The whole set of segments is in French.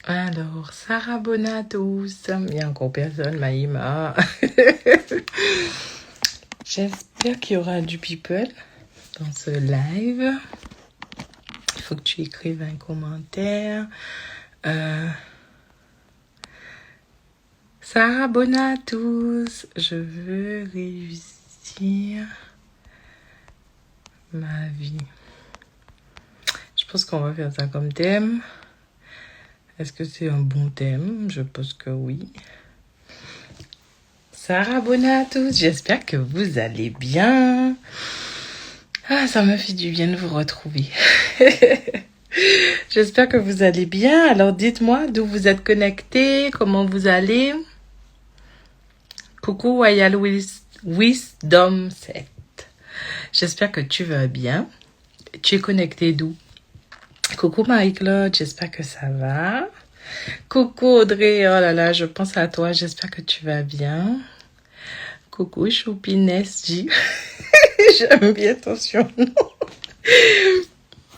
Alors, Sarah Bonatos, il y a encore personne, Maïma. J'espère qu'il y aura du people dans ce live. Il faut que tu écrives un commentaire. Sarah Bonatos, je veux réussir ma vie. Je pense qu'on va faire ça comme thème. Est-ce que c'est un bon thème? Je pense que oui. Sarah Bonatos, j'espère que vous allez bien. Ah, ça me fait du bien de vous retrouver. J'espère que vous allez bien. Alors dites-moi d'où vous êtes connectés, comment vous allez. Coucou Royal Wisdom 7. J'espère que tu vas bien. Tu es connecté d'où? Coucou Marie-Claude, j'espère que ça va. Coucou Audrey, oh là là, je pense à toi, j'espère que tu vas bien. Coucou Choupiness J. J'aime bien ton surnom.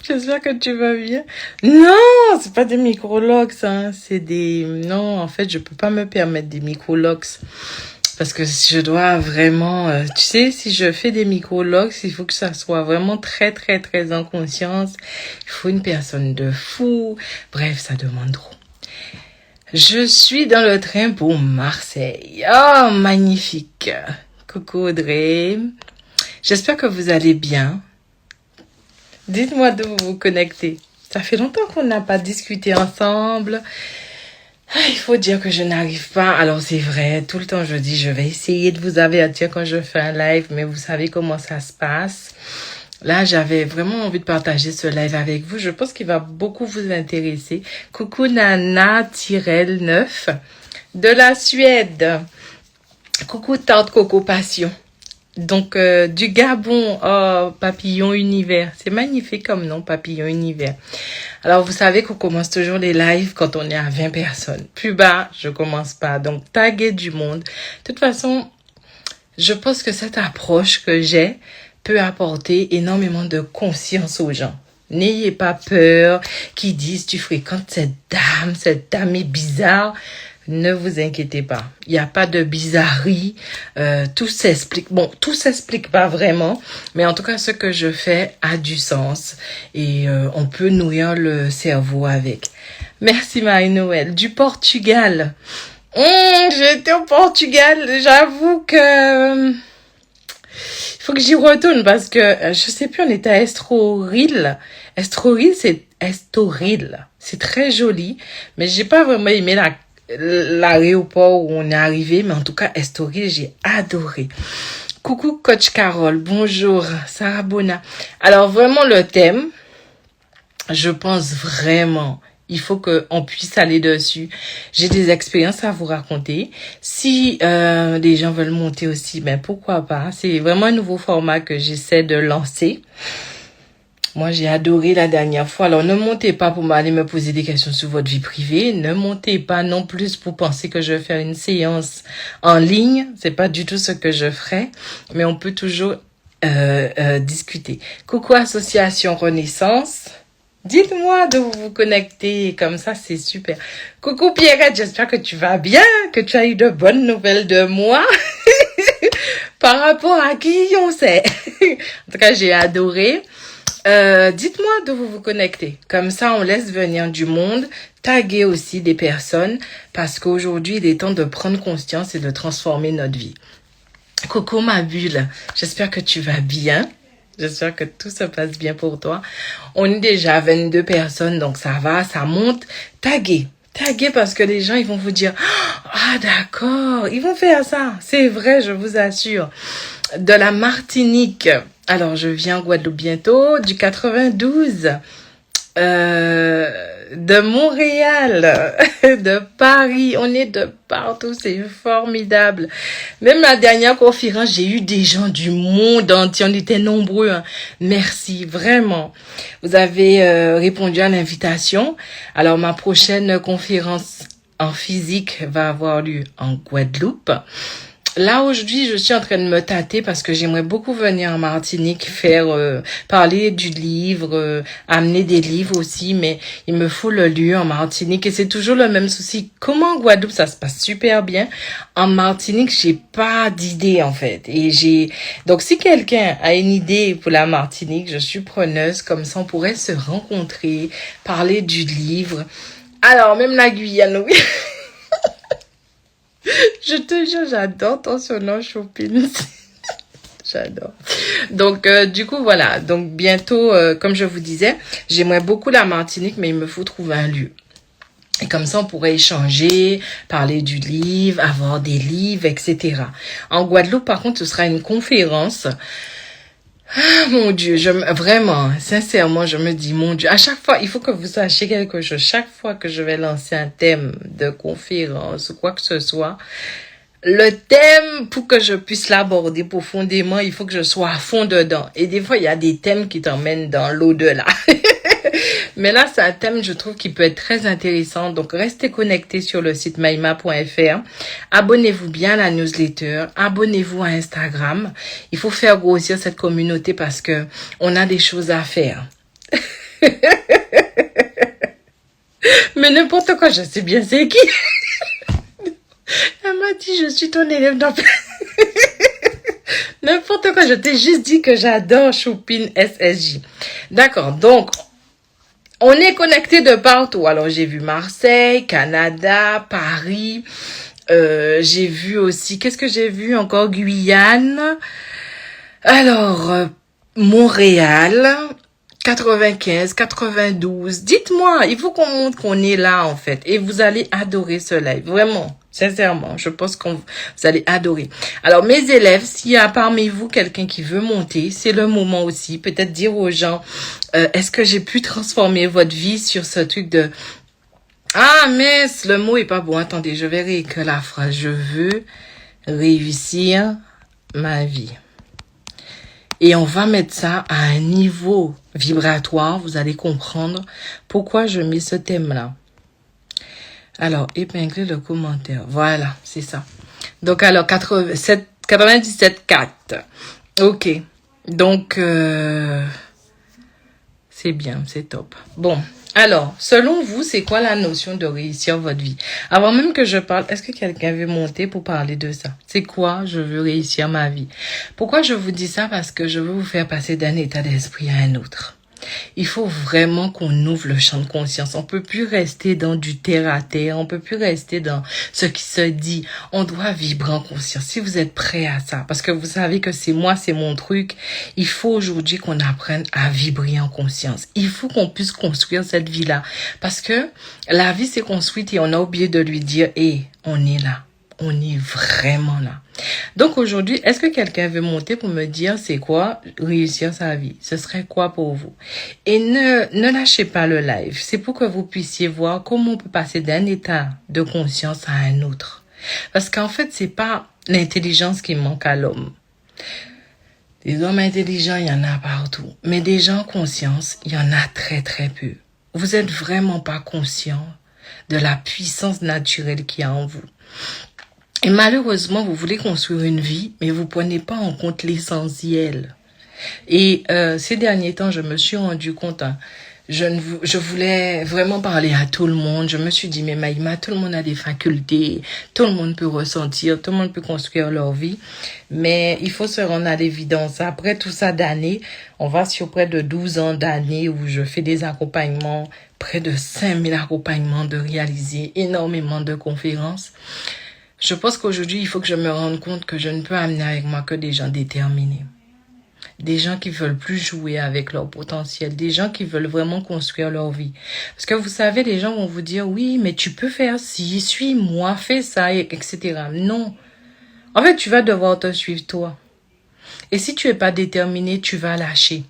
J'espère que tu vas bien. Non, c'est pas des micrologs, hein. C'est des... Non, en fait, je peux pas me permettre des micrologs. Parce que je dois vraiment... tu sais, si je fais des micrologs, il faut que ça soit vraiment très, très, très en conscience. Il faut une personne de fou. Bref, ça demande trop. Je suis dans le train pour Marseille. Oh, magnifique. Coucou Audrey. J'espère que vous allez bien. Dites-moi d'où vous vous connectez. Ça fait longtemps qu'on n'a pas discuté ensemble. Il faut dire que je n'arrive pas. Alors c'est vrai, tout le temps je dis je vais essayer de vous avertir quand je fais un live, mais vous savez comment ça se passe. Là, j'avais vraiment envie de partager ce live avec vous. Je pense qu'il va beaucoup vous intéresser. Coucou Nana-9 de la Suède. Coucou Tarte Coco Passion. Donc, du Gabon, oh, Papillon Univers. C'est magnifique comme nom, Papillon Univers. Alors, vous savez qu'on commence toujours les lives quand on est à 20 personnes. Plus bas, je commence pas. Donc, taguer du monde. De toute façon, je pense que cette approche que j'ai peut apporter énormément de conscience aux gens. N'ayez pas peur qu'ils disent tu fréquentes cette dame est bizarre. Ne vous inquiétez pas, il n'y a pas de bizarrerie, tout s'explique. Bon, tout s'explique pas vraiment, mais en tout cas, ce que je fais a du sens et on peut nourrir le cerveau avec. Merci Marie-Noël. Du Portugal. J'étais au Portugal, j'avoue que... il faut que j'y retourne parce que, je sais plus, on était à Estoril. Estoril, c'est Estoril. C'est très joli, mais j'ai pas vraiment aimé l'aéroport où on est arrivé, mais en tout cas, Estoril, j'ai adoré. Coucou Coach Carole, bonjour Sarah Bona. Alors vraiment le thème, je pense vraiment, il faut qu'on puisse aller dessus. J'ai des expériences à vous raconter. Si les gens veulent monter aussi, ben pourquoi pas. C'est vraiment un nouveau format que j'essaie de lancer. Moi, j'ai adoré la dernière fois. Alors, ne montez pas pour aller me poser des questions sur votre vie privée. Ne montez pas non plus pour penser que je vais faire une séance en ligne. C'est pas du tout ce que je ferai. Mais on peut toujours discuter. Coucou Association Renaissance. Dites-moi de vous connecter. Comme ça, c'est super. Coucou Pierrette, j'espère que tu vas bien, que tu as eu de bonnes nouvelles de moi. Par rapport à qui on sait. En tout cas, j'ai adoré. Dites-moi d'où vous vous connectez. Comme ça, on laisse venir du monde. Taguer aussi des personnes. Parce qu'aujourd'hui, il est temps de prendre conscience et de transformer notre vie. Coco, ma bulle. J'espère que tu vas bien. J'espère que tout se passe bien pour toi. On est déjà 22 personnes, donc ça va, ça monte. Taguer parce que les gens, ils vont vous dire « Ah, d'accord, ils vont faire ça. » C'est vrai, je vous assure. De la Martinique. Alors, je viens en Guadeloupe bientôt. Du 92. De Montréal. De Paris. On est de partout. C'est formidable. Même la dernière conférence, j'ai eu des gens du monde entier. On était nombreux. Hein. Merci, vraiment. Vous avez répondu à l'invitation. Alors, ma prochaine conférence en physique va avoir lieu en Guadeloupe. là aujourd'hui, je suis en train de me tâter parce que j'aimerais beaucoup venir en Martinique faire parler du livre, amener des livres aussi, mais il me faut le lieu en Martinique et c'est toujours le même souci. Comment en Guadeloupe ça se passe super bien, en Martinique j'ai pas d'idée en fait. Et donc si quelqu'un a une idée pour la Martinique, je suis preneuse, comme ça on pourrait se rencontrer, parler du livre. Alors même la Guyane, oui. Je te jure, j'adore ton surnom, Choupine. J'adore. Donc, du coup, voilà. Donc, bientôt, comme je vous disais, j'aimerais beaucoup la Martinique, mais il me faut trouver un lieu. Et comme ça, on pourrait échanger, parler du livre, avoir des livres, etc. En Guadeloupe, par contre, ce sera une conférence. Ah, mon Dieu, vraiment, sincèrement, je me dis, mon Dieu, à chaque fois, il faut que vous sachiez quelque chose. Chaque fois que je vais lancer un thème de conférence ou quoi que ce soit, le thème, pour que je puisse l'aborder profondément, il faut que je sois à fond dedans. Et des fois, il y a des thèmes qui t'emmènent dans l'au-delà. Mais là, c'est un thème, je trouve, qui peut être très intéressant. Donc, restez connectés sur le site maïma.fr. Abonnez-vous bien à la newsletter. Abonnez-vous à Instagram. Il faut faire grossir cette communauté parce que on a des choses à faire. Mais n'importe quoi, je sais bien c'est qui. Elle m'a dit, je suis ton élève dans... N'importe quoi, je t'ai juste dit que j'adore Choupine SSJ. D'accord, donc... On est connecté de partout. Alors, j'ai vu Marseille, Canada, Paris. J'ai vu aussi... Qu'est-ce que j'ai vu encore? Guyane. Alors, Montréal, 95, 92. Dites-moi, il faut qu'on montre qu'on est là, en fait. Et vous allez adorer ce live. Vraiment. Sincèrement, je pense que vous allez adorer. Alors, mes élèves, s'il y a parmi vous quelqu'un qui veut monter, c'est le moment aussi. Peut-être dire aux gens, est-ce que j'ai pu transformer votre vie sur ce truc de... Ah, mince, le mot est pas bon. Attendez, je vais réécrire la phrase. Je veux réussir ma vie. Et on va mettre ça à un niveau vibratoire. Vous allez comprendre pourquoi je mets ce thème-là. Alors, épingler le commentaire. Voilà, c'est ça. Donc, alors, 97,4. Ok. Donc, c'est bien, c'est top. Bon, alors, selon vous, c'est quoi la notion de réussir votre vie? Avant même que je parle, est-ce que quelqu'un veut monter pour parler de ça? C'est quoi je veux réussir ma vie? Pourquoi je vous dis ça? Parce que je veux vous faire passer d'un état d'esprit à un autre. Il faut vraiment qu'on ouvre le champ de conscience. On peut plus rester dans du terre à terre. On peut plus rester dans ce qui se dit. On doit vibrer en conscience. Si vous êtes prêts à ça, parce que vous savez que c'est moi, c'est mon truc. Il faut aujourd'hui qu'on apprenne à vibrer en conscience. Il faut qu'on puisse construire cette vie-là. Parce que la vie s'est construite et on a oublié de lui dire, on est là. On est vraiment là. Donc aujourd'hui, est-ce que quelqu'un veut monter pour me dire c'est quoi réussir sa vie? Ce serait quoi pour vous? Et ne lâchez pas le live. C'est pour que vous puissiez voir comment on peut passer d'un état de conscience à un autre. Parce qu'en fait, c'est pas l'intelligence qui manque à l'homme. Des hommes intelligents, il y en a partout. Mais des gens conscients, il y en a très très peu. Vous êtes vraiment pas conscient de la puissance naturelle qu'il y a en vous. Et malheureusement, vous voulez construire une vie, mais vous prenez pas en compte l'essentiel. Et ces derniers temps, je me suis rendu compte, je voulais vraiment parler à tout le monde. Je me suis dit, mais Maïma, tout le monde a des facultés, tout le monde peut ressentir, tout le monde peut construire leur vie. Mais il faut se rendre à l'évidence. Après tout ça d'années, on va sur près de 12 ans d'années où je fais des accompagnements, près de 5000 accompagnements, de réaliser énormément de conférences. Je pense qu'aujourd'hui, il faut que je me rende compte que je ne peux amener avec moi que des gens déterminés. Des gens qui veulent plus jouer avec leur potentiel. Des gens qui veulent vraiment construire leur vie. Parce que vous savez, les gens vont vous dire, oui, mais tu peux faire ci, suis-moi, fais ça, etc. Non. En fait, tu vas devoir te suivre toi. Et si tu es pas déterminé, tu vas lâcher.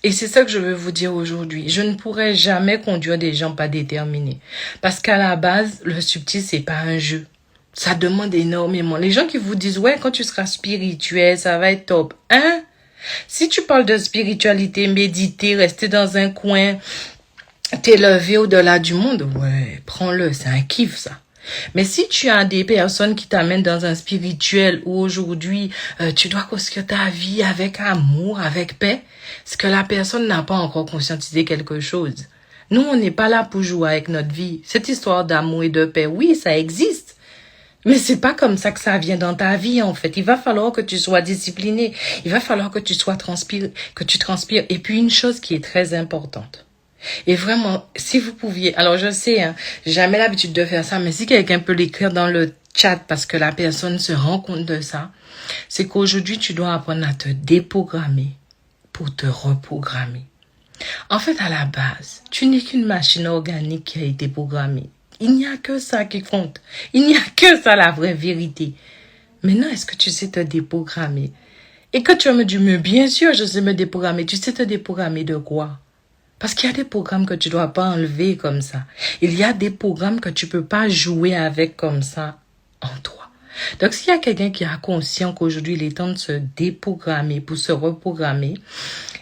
Et c'est ça que je veux vous dire aujourd'hui. Je ne pourrai jamais conduire des gens pas déterminés. Parce qu'à la base, le subtil, c'est pas un jeu. Ça demande énormément. Les gens qui vous disent, ouais, quand tu seras spirituel, ça va être top. Hein? Si tu parles de spiritualité, méditer, rester dans un coin, t'élever au-delà du monde, ouais, prends-le, c'est un kiff, ça. Mais si tu as des personnes qui t'amènent dans un spirituel où aujourd'hui, tu dois construire ta vie avec amour, avec paix, c'est que la personne n'a pas encore conscientisé quelque chose. Nous, on n'est pas là pour jouer avec notre vie. Cette histoire d'amour et de paix, oui, ça existe. Mais c'est pas comme ça que ça vient dans ta vie, en fait. Il va falloir que tu sois discipliné. Il va falloir que tu sois que tu transpires. Et puis, une chose qui est très importante. Et vraiment, si vous pouviez, alors je sais, hein, j'ai jamais l'habitude de faire ça, mais si quelqu'un peut l'écrire dans le chat parce que la personne se rend compte de ça, c'est qu'aujourd'hui, tu dois apprendre à te déprogrammer pour te reprogrammer. En fait, à la base, tu n'es qu'une machine organique qui a été programmée. Il n'y a que ça qui compte. Il n'y a que ça, la vraie vérité. Maintenant, est-ce que tu sais te déprogrammer? Et que tu vas me dire, mais bien sûr, je sais me déprogrammer. Tu sais te déprogrammer de quoi? Parce qu'il y a des programmes que tu dois pas enlever comme ça. Il y a des programmes que tu peux pas jouer avec comme ça en toi. Donc, s'il y a quelqu'un qui a conscience qu'aujourd'hui, il est temps de se déprogrammer pour se reprogrammer,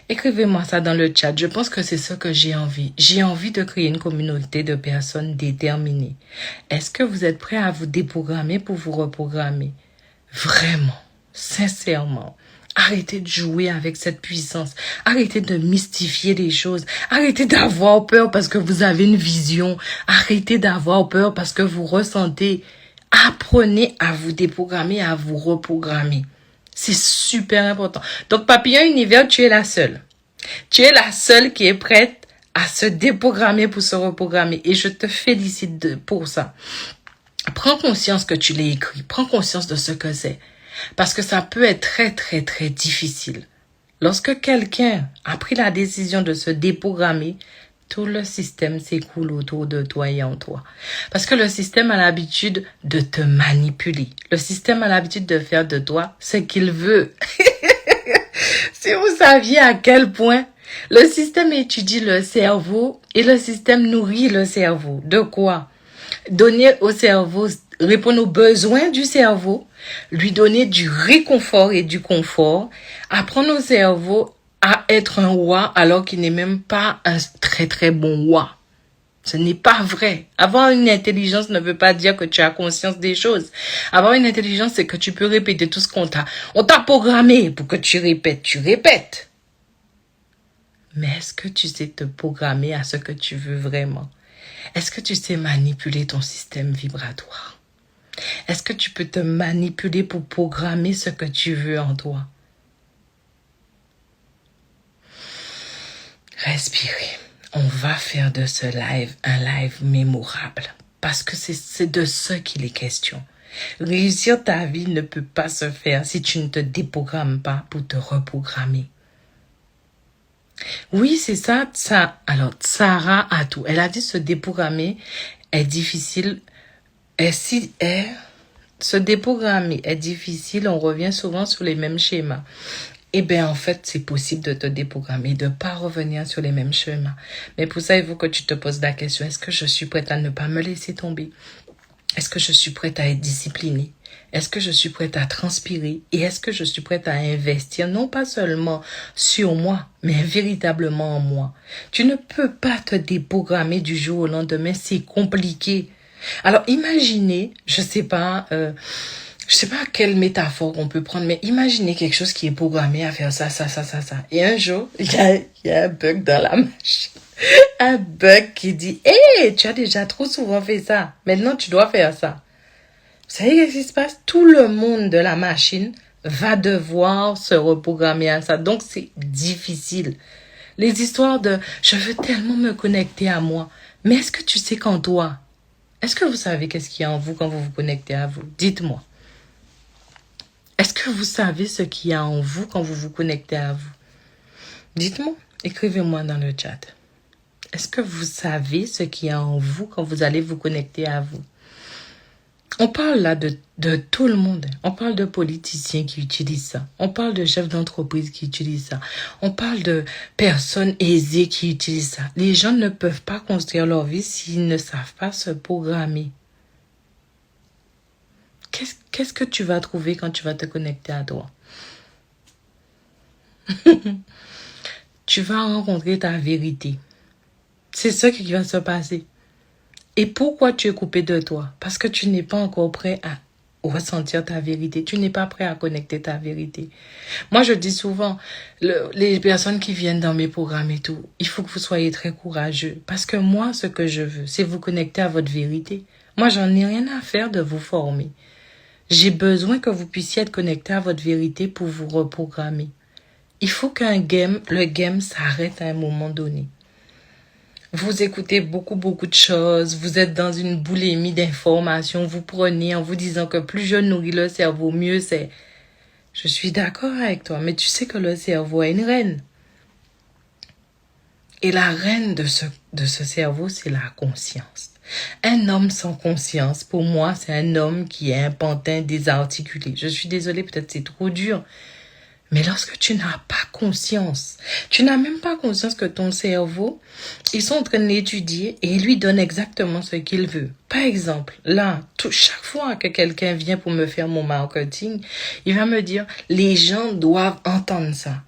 écrivez-moi ça dans le chat. Je pense que c'est ce que j'ai envie. J'ai envie de créer une communauté de personnes déterminées. Est-ce que vous êtes prêts à vous déprogrammer pour vous reprogrammer? Vraiment, sincèrement. Arrêtez de jouer avec cette puissance. Arrêtez de mystifier les choses. Arrêtez d'avoir peur parce que vous avez une vision. Arrêtez d'avoir peur parce que vous ressentez. Apprenez à vous déprogrammer, à vous reprogrammer. C'est super important. Donc, Papillon Univers, tu es la seule. Tu es la seule qui est prête à se déprogrammer pour se reprogrammer. Et je te félicite pour ça. Prends conscience que tu l'as écrit. Prends conscience de ce que c'est. Parce que ça peut être très, très, très difficile. Lorsque quelqu'un a pris la décision de se déprogrammer, tout le système s'écoule autour de toi et en toi. Parce que le système a l'habitude de te manipuler. Le système a l'habitude de faire de toi ce qu'il veut. Si vous saviez à quel point le système étudie le cerveau et le système nourrit le cerveau. De quoi? Donner au cerveau, répondre aux besoins du cerveau, lui donner du réconfort et du confort, apprendre au cerveau à être un roi alors qu'il n'est même pas un très très bon roi. Ce n'est pas vrai. Avoir une intelligence ne veut pas dire que tu as conscience des choses. Avoir une intelligence, c'est que tu peux répéter tout ce qu'on t'a. On t'a programmé pour que tu répètes. Tu répètes. Mais est-ce que tu sais te programmer à ce que tu veux vraiment? Est-ce que tu sais manipuler ton système vibratoire? Est-ce que tu peux te manipuler pour programmer ce que tu veux en toi? Respirez. On va faire de ce live un live mémorable. Parce que c'est de ce qu'il est question. Réussir ta vie ne peut pas se faire si tu ne te déprogrammes pas pour te reprogrammer. Oui, c'est ça. Alors, Sarah a tout. Elle a dit se déprogrammer est difficile. Se déprogrammer est difficile. On revient souvent sur les mêmes schémas. Eh bien, en fait, c'est possible de te déprogrammer, de ne pas revenir sur les mêmes chemins. Mais pour ça, il faut que tu te poses la question, est-ce que je suis prête à ne pas me laisser tomber? Est-ce que je suis prête à être disciplinée? Est-ce que je suis prête à transpirer? Et est-ce que je suis prête à investir, non pas seulement sur moi, mais véritablement en moi? Tu ne peux pas te déprogrammer du jour au lendemain, c'est compliqué. Alors, imaginez, je sais pas quelle métaphore on peut prendre, mais imaginez quelque chose qui est programmé à faire ça. Et un jour, il y a un bug dans la machine. Un bug qui dit, hey, tu as déjà trop souvent fait ça. Maintenant, tu dois faire ça. Vous savez qu'est-ce qui se passe? Tout le monde de la machine va devoir se reprogrammer à ça. Donc, c'est difficile. Les histoires de, je veux tellement me connecter à moi. Mais est-ce que tu sais qu'en toi? Est-ce que vous savez qu'est-ce qu'il y a en vous quand vous vous connectez à vous? Dites-moi. Est-ce que vous savez ce qu'il y a en vous quand vous vous connectez à vous? Dites-moi, écrivez-moi dans le chat. Est-ce que vous savez ce qu'il y a en vous quand vous allez vous connecter à vous? On parle là de tout le monde. On parle de politiciens qui utilisent ça. On parle de chefs d'entreprise qui utilisent ça. On parle de personnes aisées qui utilisent ça. Les gens ne peuvent pas construire leur vie s'ils ne savent pas se programmer. Qu'est-ce que tu vas trouver quand tu vas te connecter à toi? Tu vas rencontrer ta vérité. C'est ça qui va se passer. Et pourquoi tu es coupé de toi? Parce que tu n'es pas encore prêt à ressentir ta vérité. Tu n'es pas prêt à connecter ta vérité. Moi, je dis souvent, les personnes qui viennent dans mes programmes et tout, il faut que vous soyez très courageux. Parce que moi, ce que je veux, c'est vous connecter à votre vérité. Moi, j'en ai rien à faire de vous former. J'ai besoin que vous puissiez être connecté à votre vérité pour vous reprogrammer. Il faut le game s'arrête à un moment donné. Vous écoutez beaucoup de choses, vous êtes dans une boulimie d'informations, vous prenez en vous disant que plus je nourris le cerveau, mieux c'est. Je suis d'accord avec toi, mais tu sais que le cerveau a une reine. Et la reine de ce cerveau, c'est la conscience. Un homme sans conscience, pour moi, c'est un homme qui est un pantin désarticulé. Je suis désolée, peut-être c'est trop dur. Mais lorsque tu n'as pas conscience, tu n'as même pas conscience que ton cerveau, ils sont en train de l'étudier et il lui donne exactement ce qu'il veut. Par exemple, là, chaque fois que quelqu'un vient pour me faire mon marketing, il va me dire, les gens doivent entendre ça.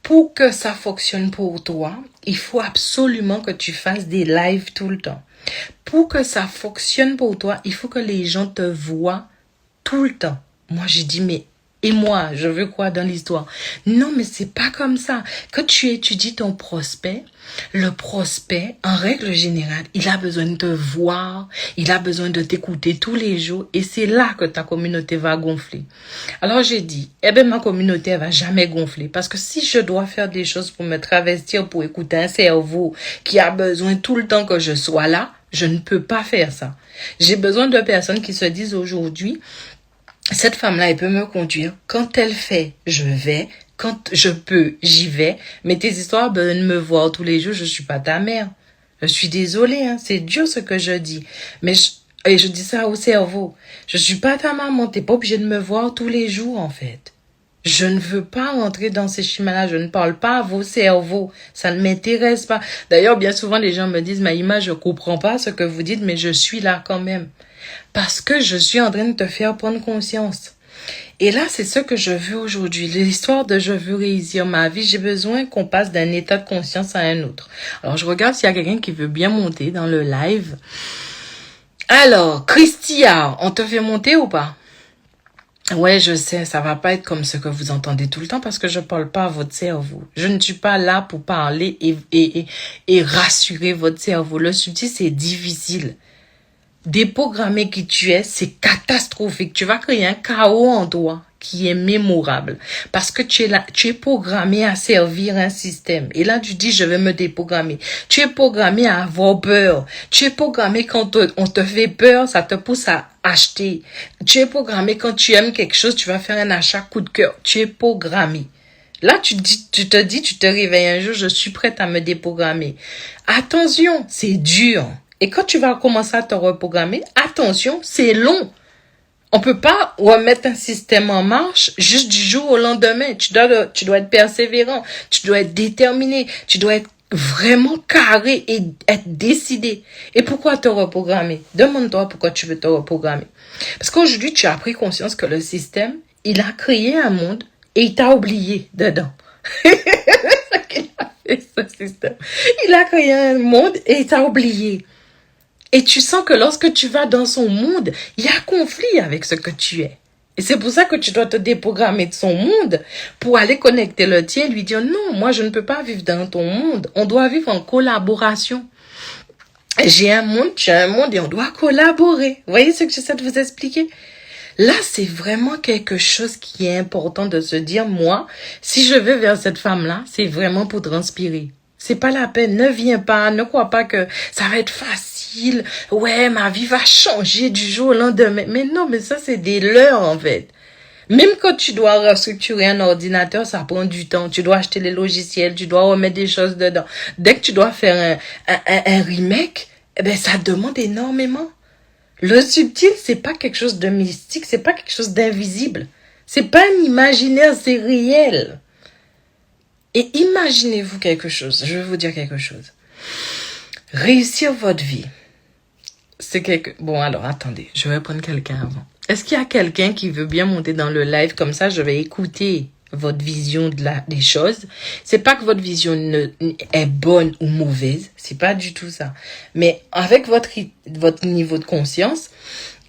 Pour que ça fonctionne pour toi, il faut absolument que tu fasses des lives tout le temps. Pour que ça fonctionne pour toi, il faut que les gens te voient tout le temps. Moi, j'ai dit, mais et moi, je veux quoi dans l'histoire? Non, mais c'est pas comme ça. Quand tu étudies ton prospect, le prospect, en règle générale, il a besoin de te voir, il a besoin de t'écouter tous les jours et c'est là que ta communauté va gonfler. Alors j'ai dit, ma communauté, elle va jamais gonfler parce que si je dois faire des choses pour me travestir, pour écouter un cerveau qui a besoin tout le temps que je sois là, je ne peux pas faire ça. J'ai besoin de personnes qui se disent aujourd'hui, cette femme-là, elle peut me conduire. Quand elle fait, je vais. Quand je peux, j'y vais. Mais tes histoires de me voir tous les jours, je suis pas ta mère. Je suis désolée, hein. C'est dur ce que je dis. Mais je dis ça au cerveau. Je suis pas ta maman. T'es pas obligé de me voir tous les jours, en fait. Je ne veux pas rentrer dans ces schémas-là. Je ne parle pas à vos cerveaux. Ça ne m'intéresse pas. D'ailleurs, bien souvent, les gens me disent, Maïma, je comprends pas ce que vous dites, mais je suis là quand même. Parce que je suis en train de te faire prendre conscience. Et là, c'est ce que je veux aujourd'hui. L'histoire de je veux réussir ma vie, j'ai besoin qu'on passe d'un état de conscience à un autre. Alors, je regarde s'il y a quelqu'un qui veut bien monter dans le live. Alors, Christia, on te fait monter ou pas? Ouais, je sais, ça va pas être comme ce que vous entendez tout le temps parce que je parle pas à votre cerveau. Je ne suis pas là pour parler et rassurer votre cerveau. Le subtil, c'est difficile. Déprogrammer qui tu es, c'est catastrophique. Tu vas créer un chaos en toi qui est mémorable. Parce que tu es là, tu es programmé à servir un système. Et là, tu dis, je vais me déprogrammer. Tu es programmé à avoir peur. Tu es programmé quand on te fait peur, ça te pousse à acheter. Tu es programmé quand tu aimes quelque chose, tu vas faire un achat coup de cœur. Tu es programmé. Là, tu te réveilles un jour, je suis prête à me déprogrammer. Attention, c'est dur. Et quand tu vas commencer à te reprogrammer, attention, c'est long. On peut pas remettre un système en marche juste du jour au lendemain. Tu dois être persévérant, tu dois être déterminé, tu dois être vraiment carré et être décidé. Et pourquoi te reprogrammer? Demande-toi pourquoi tu veux te reprogrammer. Parce qu'aujourd'hui, tu as pris conscience que le système, il a créé un monde et il t'a oublié dedans. C'est ça qu'il a fait, ce système. Il a créé un monde et il t'a oublié. Et tu sens que lorsque tu vas dans son monde, il y a conflit avec ce que tu es. Et c'est pour ça que tu dois te déprogrammer de son monde pour aller connecter le tien et lui dire non, moi je ne peux pas vivre dans ton monde. On doit vivre en collaboration. J'ai un monde, tu as un monde et on doit collaborer. Vous voyez ce que j'essaie de vous expliquer? Là, c'est vraiment quelque chose qui est important de se dire, moi, si je vais vers cette femme-là, c'est vraiment pour transpirer. C'est pas la peine, ne viens pas, ne crois pas que ça va être facile. Ouais, ma vie va changer du jour au lendemain. Mais non, mais ça, c'est des leurres, en fait. Même quand tu dois restructurer un ordinateur, ça prend du temps. Tu dois acheter les logiciels, tu dois remettre des choses dedans. Dès que tu dois faire un remake, ça demande énormément. Le subtil, c'est pas quelque chose de mystique, c'est pas quelque chose d'invisible. C'est pas un imaginaire, c'est réel. Et imaginez-vous quelque chose, je vais vous dire quelque chose. Réussir votre vie, c'est Bon, alors, attendez, je vais prendre quelqu'un avant. Est-ce qu'il y a quelqu'un qui veut bien monter dans le live comme ça, je vais écouter? votre vision des choses. C'est pas que votre vision est bonne ou mauvaise, c'est pas du tout ça. Mais avec votre niveau de conscience,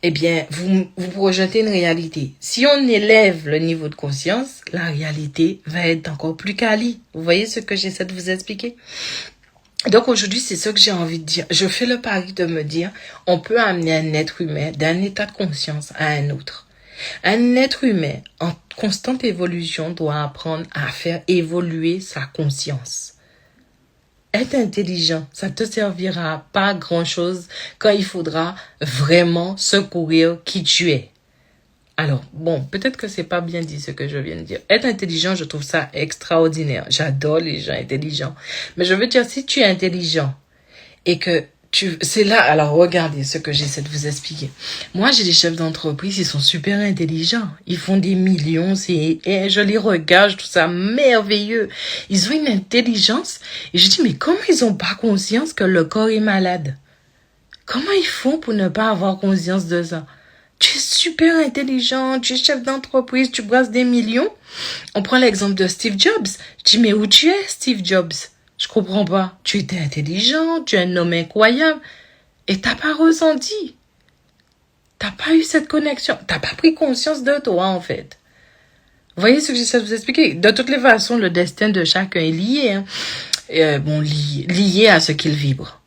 eh bien, vous projetez une réalité. Si on élève le niveau de conscience, la réalité va être encore plus quali. Vous voyez ce que j'essaie de vous expliquer? Donc aujourd'hui, c'est ce que j'ai envie de dire. Je fais le pari de me dire, on peut amener un être humain d'un état de conscience à un autre. Un être humain en constante évolution doit apprendre à faire évoluer sa conscience. Être intelligent, ça te servira pas à grand-chose quand il faudra vraiment secourir qui tu es. Alors, bon, peut-être que c'est pas bien dit ce que je viens de dire. Être intelligent, je trouve ça extraordinaire. J'adore les gens intelligents. Mais je veux dire, si tu es intelligent et que c'est là, alors regardez ce que j'essaie de vous expliquer. Moi, j'ai des chefs d'entreprise, ils sont super intelligents. Ils font des millions, et je les regarde, je trouve ça merveilleux. Ils ont une intelligence. Et je dis, mais comment ils ont pas conscience que le corps est malade? Comment ils font pour ne pas avoir conscience de ça? Tu es super intelligent, tu es chef d'entreprise, tu brasses des millions. On prend l'exemple de Steve Jobs. Je dis, mais où tu es, Steve Jobs? Je comprends pas. Tu étais intelligent, tu es un homme incroyable. Et t'as pas ressenti. T'as pas eu cette connexion. T'as pas pris conscience de toi, en fait. Vous voyez ce que j'essaie de vous expliquer? De toutes les façons, le destin de chacun est lié. Hein. Lié à ce qu'il vibre.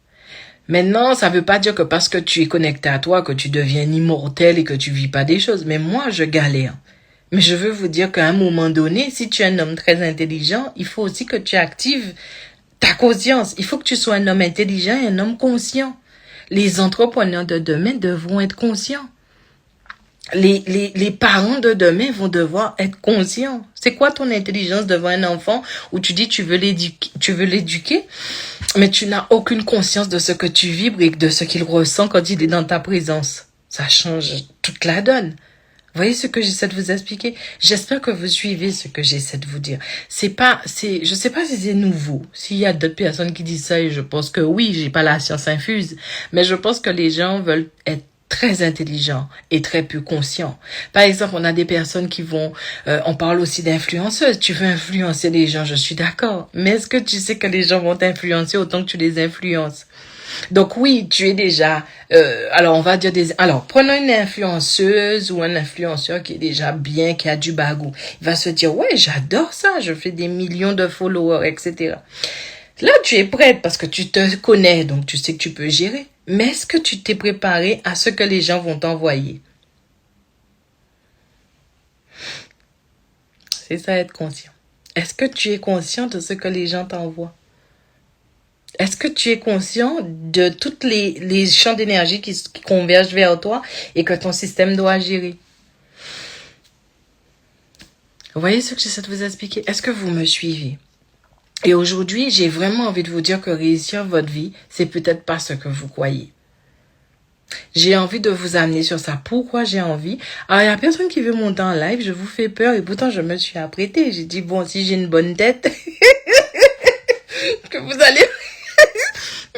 Maintenant, ça veut pas dire que parce que tu es connecté à toi, que tu deviens immortel et que tu vis pas des choses. Mais moi, je galère. Mais je veux vous dire qu'à un moment donné, si tu es un homme très intelligent, il faut aussi que tu actives ta conscience. Il faut que tu sois un homme intelligent et un homme conscient. Les entrepreneurs de demain devront être conscients. Les parents de demain vont devoir être conscients. C'est quoi ton intelligence devant un enfant où tu dis tu veux l'éduquer, mais tu n'as aucune conscience de ce que tu vibres et de ce qu'il ressent quand il est dans ta présence. Ça change toute la donne. Vous voyez ce que j'essaie de vous expliquer? J'espère que vous suivez ce que j'essaie de vous dire. Je sais pas si c'est nouveau. S'il y a d'autres personnes qui disent ça, et je pense que oui, j'ai pas la science infuse, mais je pense que les gens veulent être très intelligents et très peu conscients. Par exemple, on a des personnes qui vont, on parle aussi d'influenceuses. Tu veux influencer les gens, je suis d'accord. Mais est-ce que tu sais que les gens vont t'influencer autant que tu les influences? Donc oui, tu es déjà, alors on va dire prenons une influenceuse ou un influenceur qui est déjà bien, qui a du bagou. Il va se dire, ouais, j'adore ça, je fais des millions de followers, etc. Là, tu es prête parce que tu te connais, donc tu sais que tu peux gérer. Mais est-ce que tu t'es préparé à ce que les gens vont t'envoyer? C'est ça, être conscient. Est-ce que tu es conscient de ce que les gens t'envoient? Est-ce que tu es conscient de toutes les champs d'énergie qui convergent vers toi et que ton système doit gérer? Vous voyez ce que j'essaie de vous expliquer? Est-ce que vous me suivez? Et aujourd'hui, j'ai vraiment envie de vous dire que réussir votre vie, c'est peut-être pas ce que vous croyez. J'ai envie de vous amener sur ça. Pourquoi j'ai envie? Alors, il y a personne qui veut monter en live, je vous fais peur et pourtant je me suis apprêtée. J'ai dit, bon, si j'ai une bonne tête, que vous allez...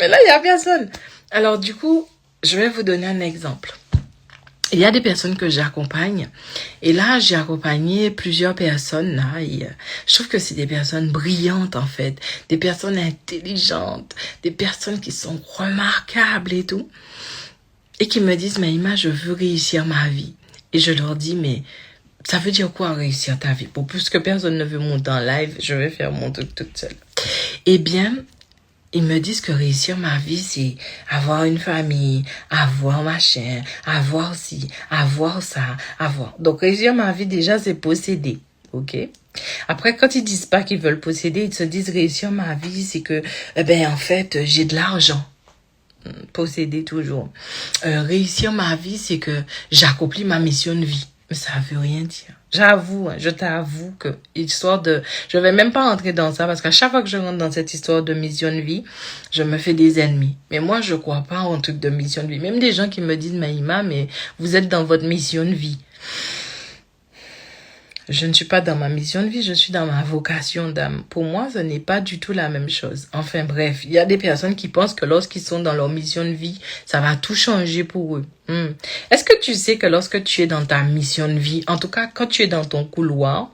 Mais là, il n'y a personne. Alors, du coup, je vais vous donner un exemple. Il y a des personnes que j'accompagne. Et là, j'ai accompagné plusieurs personnes. Là, et, je trouve que c'est des personnes brillantes, en fait. Des personnes intelligentes. Des personnes qui sont remarquables et tout. Et qui me disent, Maïma, je veux réussir ma vie. Et je leur dis, mais ça veut dire quoi réussir ta vie? Pour plus que personne ne veut monter en live, je vais faire mon truc toute seule. Eh bien... ils me disent que réussir ma vie, c'est avoir une famille, avoir machin, avoir ci, avoir ça, avoir. Donc, réussir ma vie, déjà, c'est posséder. OK? Après, quand ils disent pas qu'ils veulent posséder, ils se disent réussir ma vie, c'est que, en fait, j'ai de l'argent. Posséder toujours. Réussir ma vie, c'est que j'accomplis ma mission de vie. Mais ça veut rien dire. J'avoue, je t'avoue que je vais même pas rentrer dans ça parce qu'à chaque fois que je rentre dans cette histoire de mission de vie, je me fais des ennemis. Mais moi, je crois pas en truc de mission de vie. Même des gens qui me disent, Maïma, mais vous êtes dans votre mission de vie. Je ne suis pas dans ma mission de vie, je suis dans ma vocation d'âme. Pour moi, ce n'est pas du tout la même chose. Enfin bref, il y a des personnes qui pensent que lorsqu'ils sont dans leur mission de vie, ça va tout changer pour eux. Est-ce que tu sais que lorsque tu es dans ta mission de vie, en tout cas quand tu es dans ton couloir,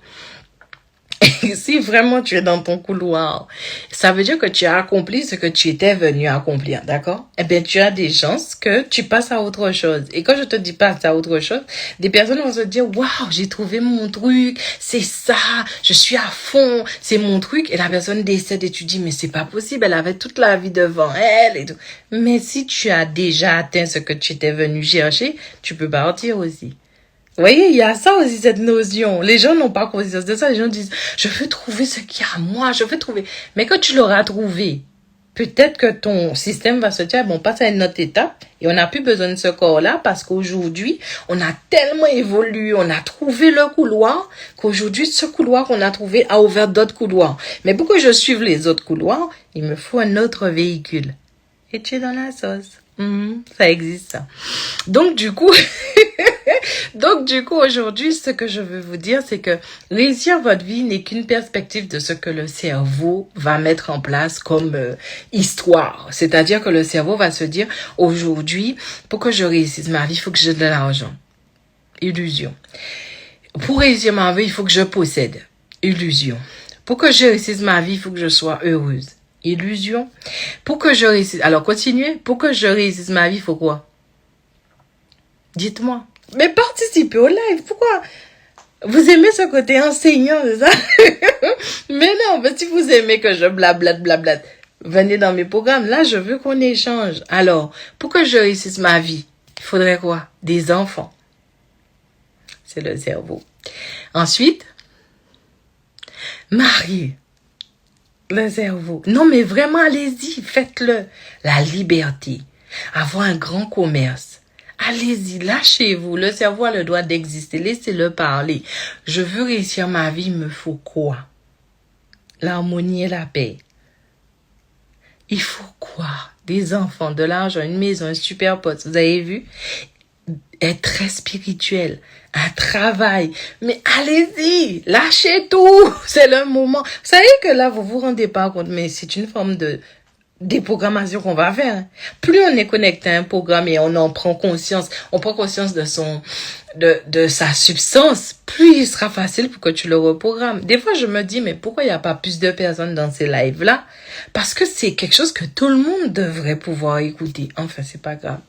Si vraiment tu es dans ton couloir, ça veut dire que tu as accompli ce que tu étais venu accomplir, d'accord? Eh bien, tu as des chances que tu passes à autre chose. Et quand je te dis passe à autre chose, des personnes vont se dire, waouh, j'ai trouvé mon truc, c'est ça, je suis à fond, c'est mon truc. Et la personne décède et tu dis, mais c'est pas possible, elle avait toute la vie devant elle et tout. Mais si tu as déjà atteint ce que tu étais venu chercher, tu peux partir aussi. Vous voyez, il y a ça aussi, cette notion. Les gens n'ont pas conscience de ça. Les gens disent, je veux trouver ce qu'il y a à moi, je veux trouver. Mais quand tu l'auras trouvé, peut-être que ton système va se dire, bon, on passe à une autre étape et on n'a plus besoin de ce corps-là parce qu'aujourd'hui, on a tellement évolué, on a trouvé le couloir qu'aujourd'hui, ce couloir qu'on a trouvé a ouvert d'autres couloirs. Mais pour que je suive les autres couloirs, il me faut un autre véhicule. Et tu es dans la sauce. Ça existe, ça. Donc, du coup, aujourd'hui, ce que je veux vous dire, c'est que réussir votre vie n'est qu'une perspective de ce que le cerveau va mettre en place comme histoire. C'est-à-dire que le cerveau va se dire, aujourd'hui, pour que je réussisse ma vie, il faut que j'ai de l'argent. Illusion. Pour réussir ma vie, il faut que je possède. Illusion. Pour que je réussisse ma vie, il faut que je sois heureuse. Illusion. Pour que je réussisse... Alors, continuez. Pour que je réussisse ma vie, il faut quoi? Dites-moi. Mais participez au live. Pourquoi? Vous aimez ce côté enseignant, c'est ça? Mais non, mais si vous aimez que je blablate, venez dans mes programmes. Là, je veux qu'on échange. Alors, pour que je réussisse ma vie, il faudrait quoi? Des enfants. C'est le cerveau. Ensuite, marier. Le cerveau. Non, mais vraiment, allez-y, faites-le. La liberté. Avoir un grand commerce. Allez-y, lâchez-vous. Le cerveau a le droit d'exister. Laissez-le parler. Je veux réussir ma vie, il me faut quoi? L'harmonie et la paix. Il faut quoi? Des enfants, de l'argent, une maison, un super poste. Vous avez vu? Être très spirituel, un travail. Mais allez-y, lâchez tout. C'est le moment. Vous savez que là, vous vous rendez pas compte, mais c'est une forme de déprogrammation qu'on va faire. Plus on est connecté à un programme et on en prend conscience, on prend conscience de sa substance, plus il sera facile pour que tu le reprogrammes. Des fois, je me dis, mais pourquoi il n'y a pas plus de personnes dans ces lives-là? Parce que c'est quelque chose que tout le monde devrait pouvoir écouter. Enfin, c'est pas grave.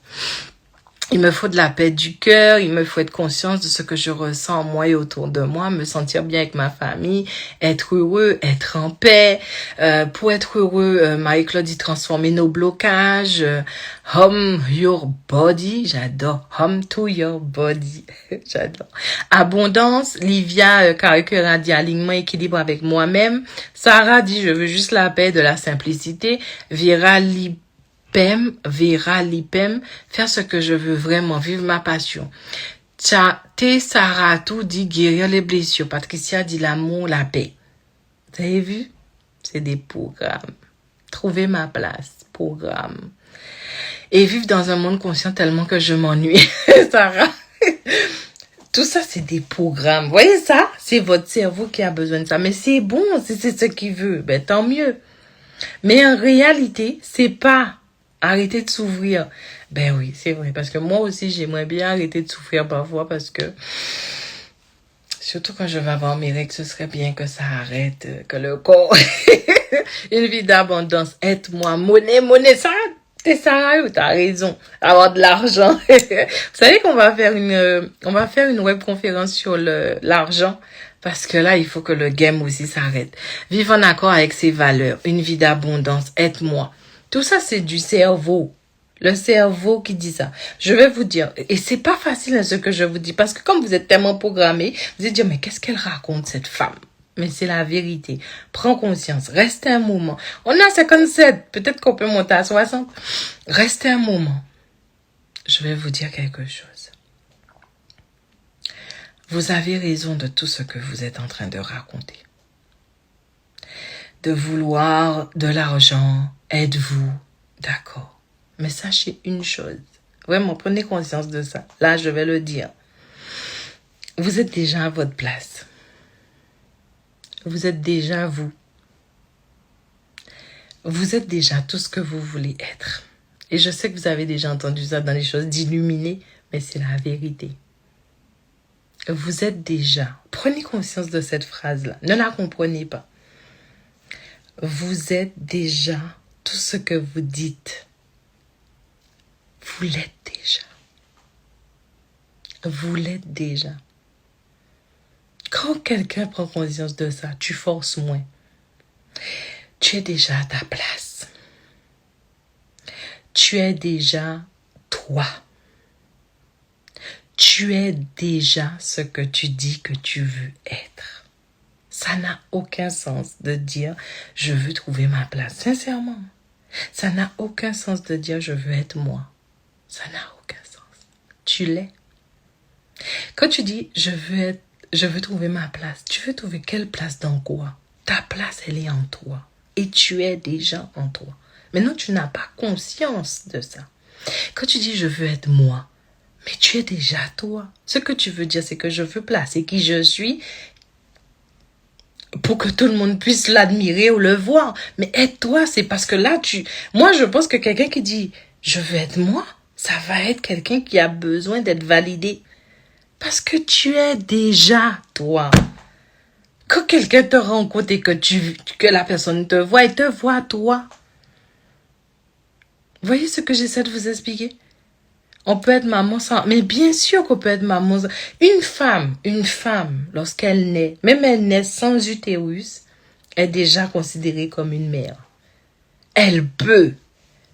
Il me faut de la paix du cœur, il me faut être conscience de ce que je ressens en moi et autour de moi, me sentir bien avec ma famille, être heureux, être en paix. Pour être heureux, Marie-Claude dit transformer nos blocages. Hum your body, j'adore. Hum to your body, j'adore. Abondance, Livia Caricura dit alignement, équilibre avec moi-même. Sarah dit je veux juste la paix, de la simplicité. Vera Vera Lipem, faire ce que je veux vraiment, vivre ma passion. Saratu dit guérir les blessures. Patricia dit l'amour, la paix. Vous avez vu? C'est des programmes. Trouver ma place, programme. Et vivre dans un monde conscient tellement que je m'ennuie. Sarah. Tout ça, c'est des programmes. Vous voyez ça? C'est votre cerveau qui a besoin de ça. Mais c'est bon, si c'est ce qu'il veut. Ben, tant mieux. Mais en réalité, c'est pas arrêter de souffrir. Ben oui, c'est vrai. Parce que moi aussi, j'aimerais bien arrêter de souffrir parfois parce que, surtout quand je vais avoir mes règles, ce serait bien que ça arrête, que le corps, une vie d'abondance, aide-moi, monnaie, ça, t'es ça, t'as raison, avoir de l'argent. Vous savez qu'on va faire une webconférence sur l'argent. Parce que là, il faut que le game aussi s'arrête. Vivre en accord avec ses valeurs, une vie d'abondance, aide-moi. Tout ça, c'est du cerveau. Le cerveau qui dit ça. Je vais vous dire, et c'est pas facile ce que je vous dis, parce que comme vous êtes tellement programmé, vous allez dire, mais qu'est-ce qu'elle raconte, cette femme? Mais c'est la vérité. Prends conscience. Reste un moment. On est à 57. Peut-être qu'on peut monter à 60. Restez un moment. Je vais vous dire quelque chose. Vous avez raison de tout ce que vous êtes en train de raconter. De vouloir de l'argent, êtes-vous d'accord? Mais sachez une chose. Vraiment, prenez conscience de ça. Là, je vais le dire. Vous êtes déjà à votre place. Vous êtes déjà vous. Vous êtes déjà tout ce que vous voulez être. Et je sais que vous avez déjà entendu ça dans les choses d'illuminés, mais c'est la vérité. Vous êtes déjà. Prenez conscience de cette phrase-là. Ne la comprenez pas. Vous êtes déjà tout ce que vous dites. Vous l'êtes déjà. Vous l'êtes déjà. Quand quelqu'un prend conscience de ça, tu forces moins. Tu es déjà à ta place. Tu es déjà toi. Tu es déjà ce que tu dis que tu veux être. Ça n'a aucun sens de dire « je veux trouver ma place ». Sincèrement, ça n'a aucun sens de dire « je veux être moi ». Ça n'a aucun sens. Tu l'es. Quand tu dis « je veux trouver ma place », tu veux trouver quelle place dans quoi? Ta place, elle est en toi. Et tu es déjà en toi. Maintenant, tu n'as pas conscience de ça. Quand tu dis « je veux être moi », mais tu es déjà toi. Ce que tu veux dire, c'est que je veux placer qui je suis pour que tout le monde puisse l'admirer ou le voir. Mais être toi, c'est parce que là, moi, je pense que quelqu'un qui dit « je veux être moi », ça va être quelqu'un qui a besoin d'être validé. Parce que tu es déjà toi. Quand quelqu'un te rencontre et que la personne te voit, elle te voit toi. Voyez ce que j'essaie de vous expliquer? On peut être maman sans... Mais bien sûr qu'on peut être maman sans... Une femme, lorsqu'elle naît, même elle naît sans utérus, est déjà considérée comme une mère. Elle peut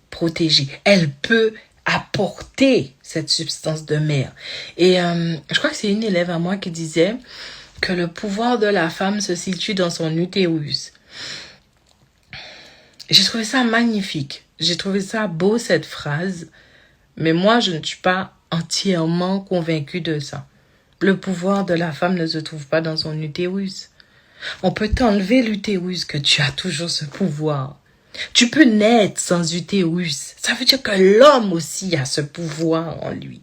protéger, elle peut apporter cette substance de mère. Et je crois que c'est une élève à moi qui disait que le pouvoir de la femme se situe dans son utérus. J'ai trouvé ça magnifique. J'ai trouvé ça beau, cette phrase. Mais moi, je ne suis pas entièrement convaincue de ça. Le pouvoir de la femme ne se trouve pas dans son utérus. On peut t'enlever l'utérus, que tu as toujours ce pouvoir. Tu peux naître sans utérus. Ça veut dire que l'homme aussi a ce pouvoir en lui.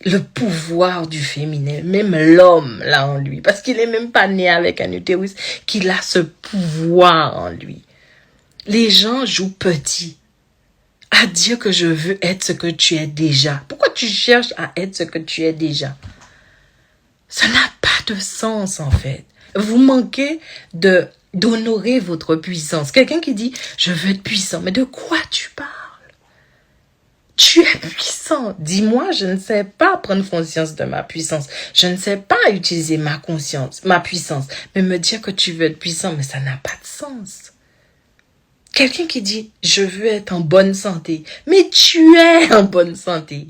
Le pouvoir du féminin. Même l'homme l'a en lui. Parce qu'il n'est même pas né avec un utérus, qu'il a ce pouvoir en lui. Les gens jouent petit. À dire que je veux être ce que tu es déjà. Pourquoi tu cherches à être ce que tu es déjà? Ça n'a pas de sens en fait. Vous manquez d'honorer votre puissance. Quelqu'un qui dit « je veux être puissant ». Mais de quoi tu parles? Tu es puissant. Dis-moi, je ne sais pas prendre conscience de ma puissance. Je ne sais pas utiliser ma puissance. Mais me dire que tu veux être puissant, mais ça n'a pas de sens. Quelqu'un qui dit « je veux être en bonne santé ». Mais tu es en bonne santé.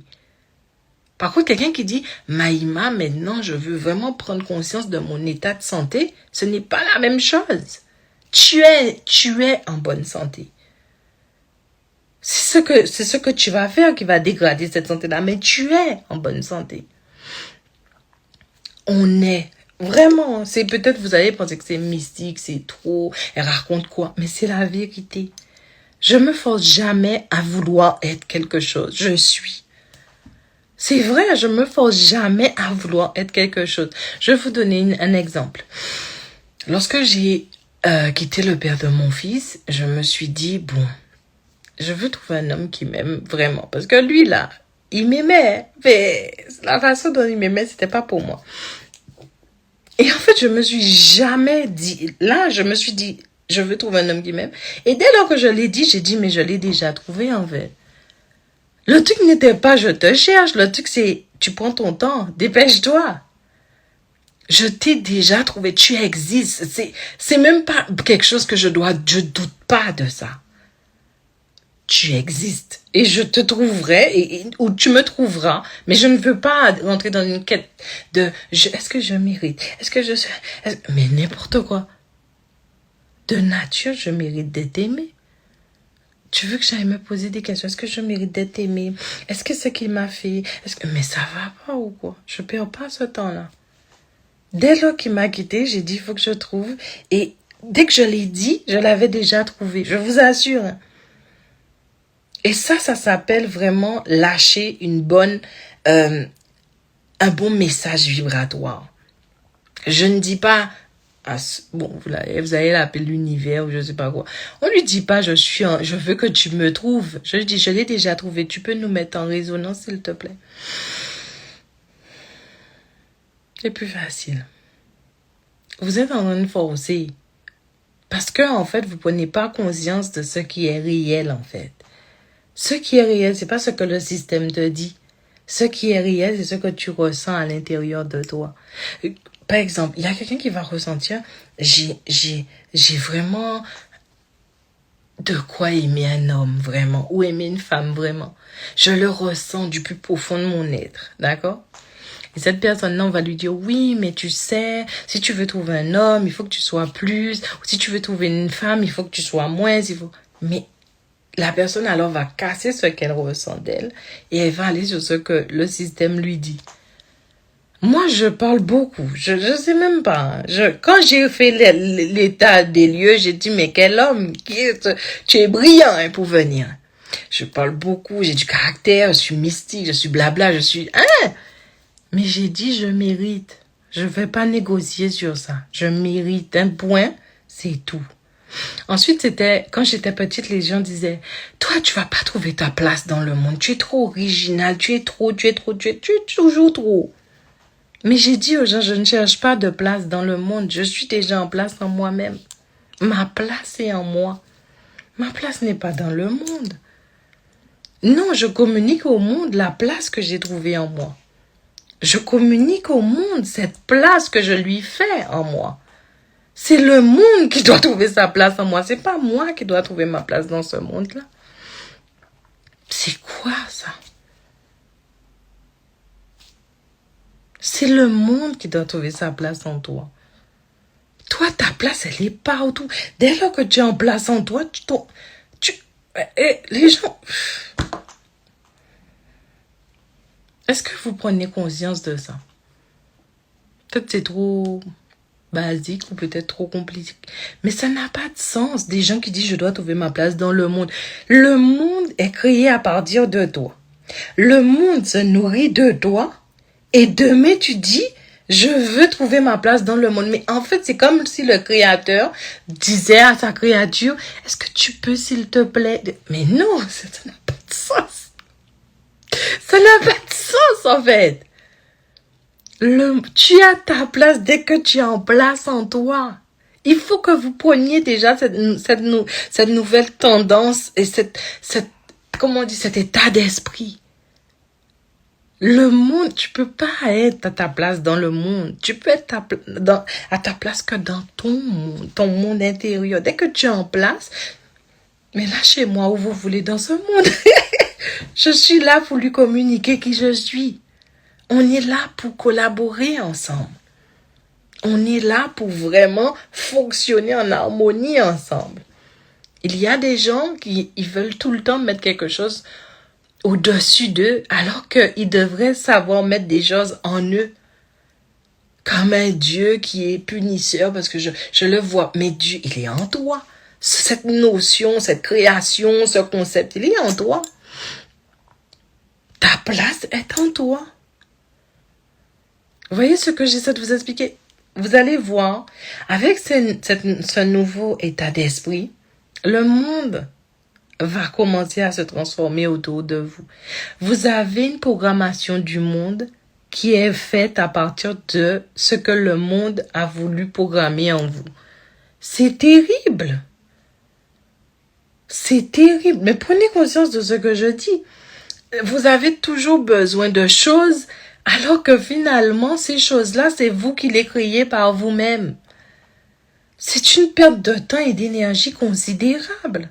Par contre, quelqu'un qui dit « Maïma, maintenant, je veux vraiment prendre conscience de mon état de santé », ce n'est pas la même chose. Tu es en bonne santé. C'est ce que tu vas faire qui va dégrader cette santé-là, mais tu es en bonne santé. On est. Vraiment, c'est peut-être vous allez penser que c'est mystique, c'est trop, elle raconte quoi, mais c'est la vérité. Je me force jamais à vouloir être quelque chose, je suis. C'est vrai, je me force jamais à vouloir être quelque chose. Je vais vous donner un exemple. Lorsque j'ai quitté le père de mon fils, je me suis dit, bon, je veux trouver un homme qui m'aime vraiment. Parce que lui, là, il m'aimait, mais la façon dont il m'aimait, c'était pas pour moi. Et en fait, je me suis jamais dit, là, je me suis dit, je veux trouver un homme qui m'aime. Et dès lors que je l'ai dit, j'ai dit, mais je l'ai déjà trouvé, en fait. Le truc n'était pas, je te cherche. Le truc, c'est, tu prends ton temps, dépêche-toi. Je t'ai déjà trouvé, tu existes. C'est même pas quelque chose que je doute pas de ça. Tu existes. Et je te trouverai, ou tu me trouveras, mais je ne veux pas rentrer dans une quête de est-ce que je mérite? Mais n'importe quoi. De nature, je mérite d'être aimé. Tu veux que j'aille me poser des questions? Est-ce que je mérite d'être aimé? Est-ce que ce qu'il m'a fait? Mais ça va pas ou quoi? Je perds pas ce temps-là. Dès lors qu'il m'a quitté, j'ai dit, il faut que je trouve. Et dès que je l'ai dit, je l'avais déjà trouvé. Je vous assure. Et ça s'appelle vraiment lâcher un bon message vibratoire. Je ne dis pas, vous allez l'appeler l'univers ou je sais pas quoi. On lui dit pas, je veux que tu me trouves. Je lui dis, je l'ai déjà trouvé. Tu peux nous mettre en résonance, s'il te plaît. C'est plus facile. Vous êtes en train de forcer. Parce que, en fait, vous prenez pas conscience de ce qui est réel, en fait. Ce qui est réel, c'est pas ce que le système te dit. Ce qui est réel, c'est ce que tu ressens à l'intérieur de toi. Par exemple, il y a quelqu'un qui va ressentir, j'ai vraiment de quoi aimer un homme, vraiment, ou aimer une femme, vraiment. Je le ressens du plus profond de mon être, d'accord? Et cette personne-là, on va lui dire, oui, mais tu sais, si tu veux trouver un homme, il faut que tu sois plus. Ou si tu veux trouver une femme, il faut que tu sois moins. Mais la personne, alors, va casser ce qu'elle ressent d'elle et elle va aller sur ce que le système lui dit. Moi, je parle beaucoup. Je sais même pas. Quand j'ai fait l'état des lieux, j'ai dit, mais quel homme, tu es brillant hein, pour venir. Je parle beaucoup, j'ai du caractère, je suis mystique, je suis blabla, je suis... Hein? Mais j'ai dit, je mérite. Je vais pas négocier sur ça. Je mérite un point, c'est tout. Ensuite, quand j'étais petite, les gens disaient, toi, tu vas pas trouver ta place dans le monde. Tu es trop original, tu es toujours trop. Mais j'ai dit aux gens, je ne cherche pas de place dans le monde. Je suis déjà en place en moi-même. Ma place est en moi. Ma place n'est pas dans le monde. Non, je communique au monde la place que j'ai trouvée en moi. Je communique au monde cette place que je lui fais en moi. C'est le monde qui doit trouver sa place en moi. C'est pas moi qui dois trouver ma place dans ce monde-là. C'est quoi ça? C'est le monde qui doit trouver sa place en toi. Toi, ta place, elle est partout. Dès lors que tu es en place en toi, les gens... Est-ce que vous prenez conscience de ça? Peut-être c'est trop basique ou peut-être trop compliqué. Mais ça n'a pas de sens. Des gens qui disent je dois trouver ma place dans le monde. Le monde est créé à partir de toi. Le monde se nourrit de toi. Et demain tu dis je veux trouver ma place dans le monde. Mais en fait c'est comme si le créateur disait à sa créature est-ce que tu peux s'il te plaît. Mais non, ça n'a pas de sens. Ça n'a pas de sens en fait. Tu as ta place dès que tu es en place en toi. Il faut que vous preniez déjà cette nouvelle tendance et comment on dit, cet état d'esprit. Le monde, tu peux pas être à ta place dans le monde. Tu peux être à ta place que dans ton monde intérieur. Dès que tu es en place, mais lâchez-moi où vous voulez dans ce monde. Je suis là pour lui communiquer qui je suis. On est là pour collaborer ensemble. On est là pour vraiment fonctionner en harmonie ensemble. Il y a des gens qui ils veulent tout le temps mettre quelque chose au-dessus d'eux, alors qu'ils devraient savoir mettre des choses en eux. Comme un Dieu qui est punisseur, parce que je le vois. Mais Dieu, il est en toi. Cette notion, cette création, ce concept, il est en toi. Ta place est en toi. Vous voyez ce que j'essaie de vous expliquer? Vous allez voir, avec ce nouveau état d'esprit, le monde va commencer à se transformer autour de vous. Vous avez une programmation du monde qui est faite à partir de ce que le monde a voulu programmer en vous. C'est terrible. C'est terrible. Mais prenez conscience de ce que je dis. Vous avez toujours besoin de choses alors que finalement, ces choses-là, c'est vous qui les créez par vous-même. C'est une perte de temps et d'énergie considérable.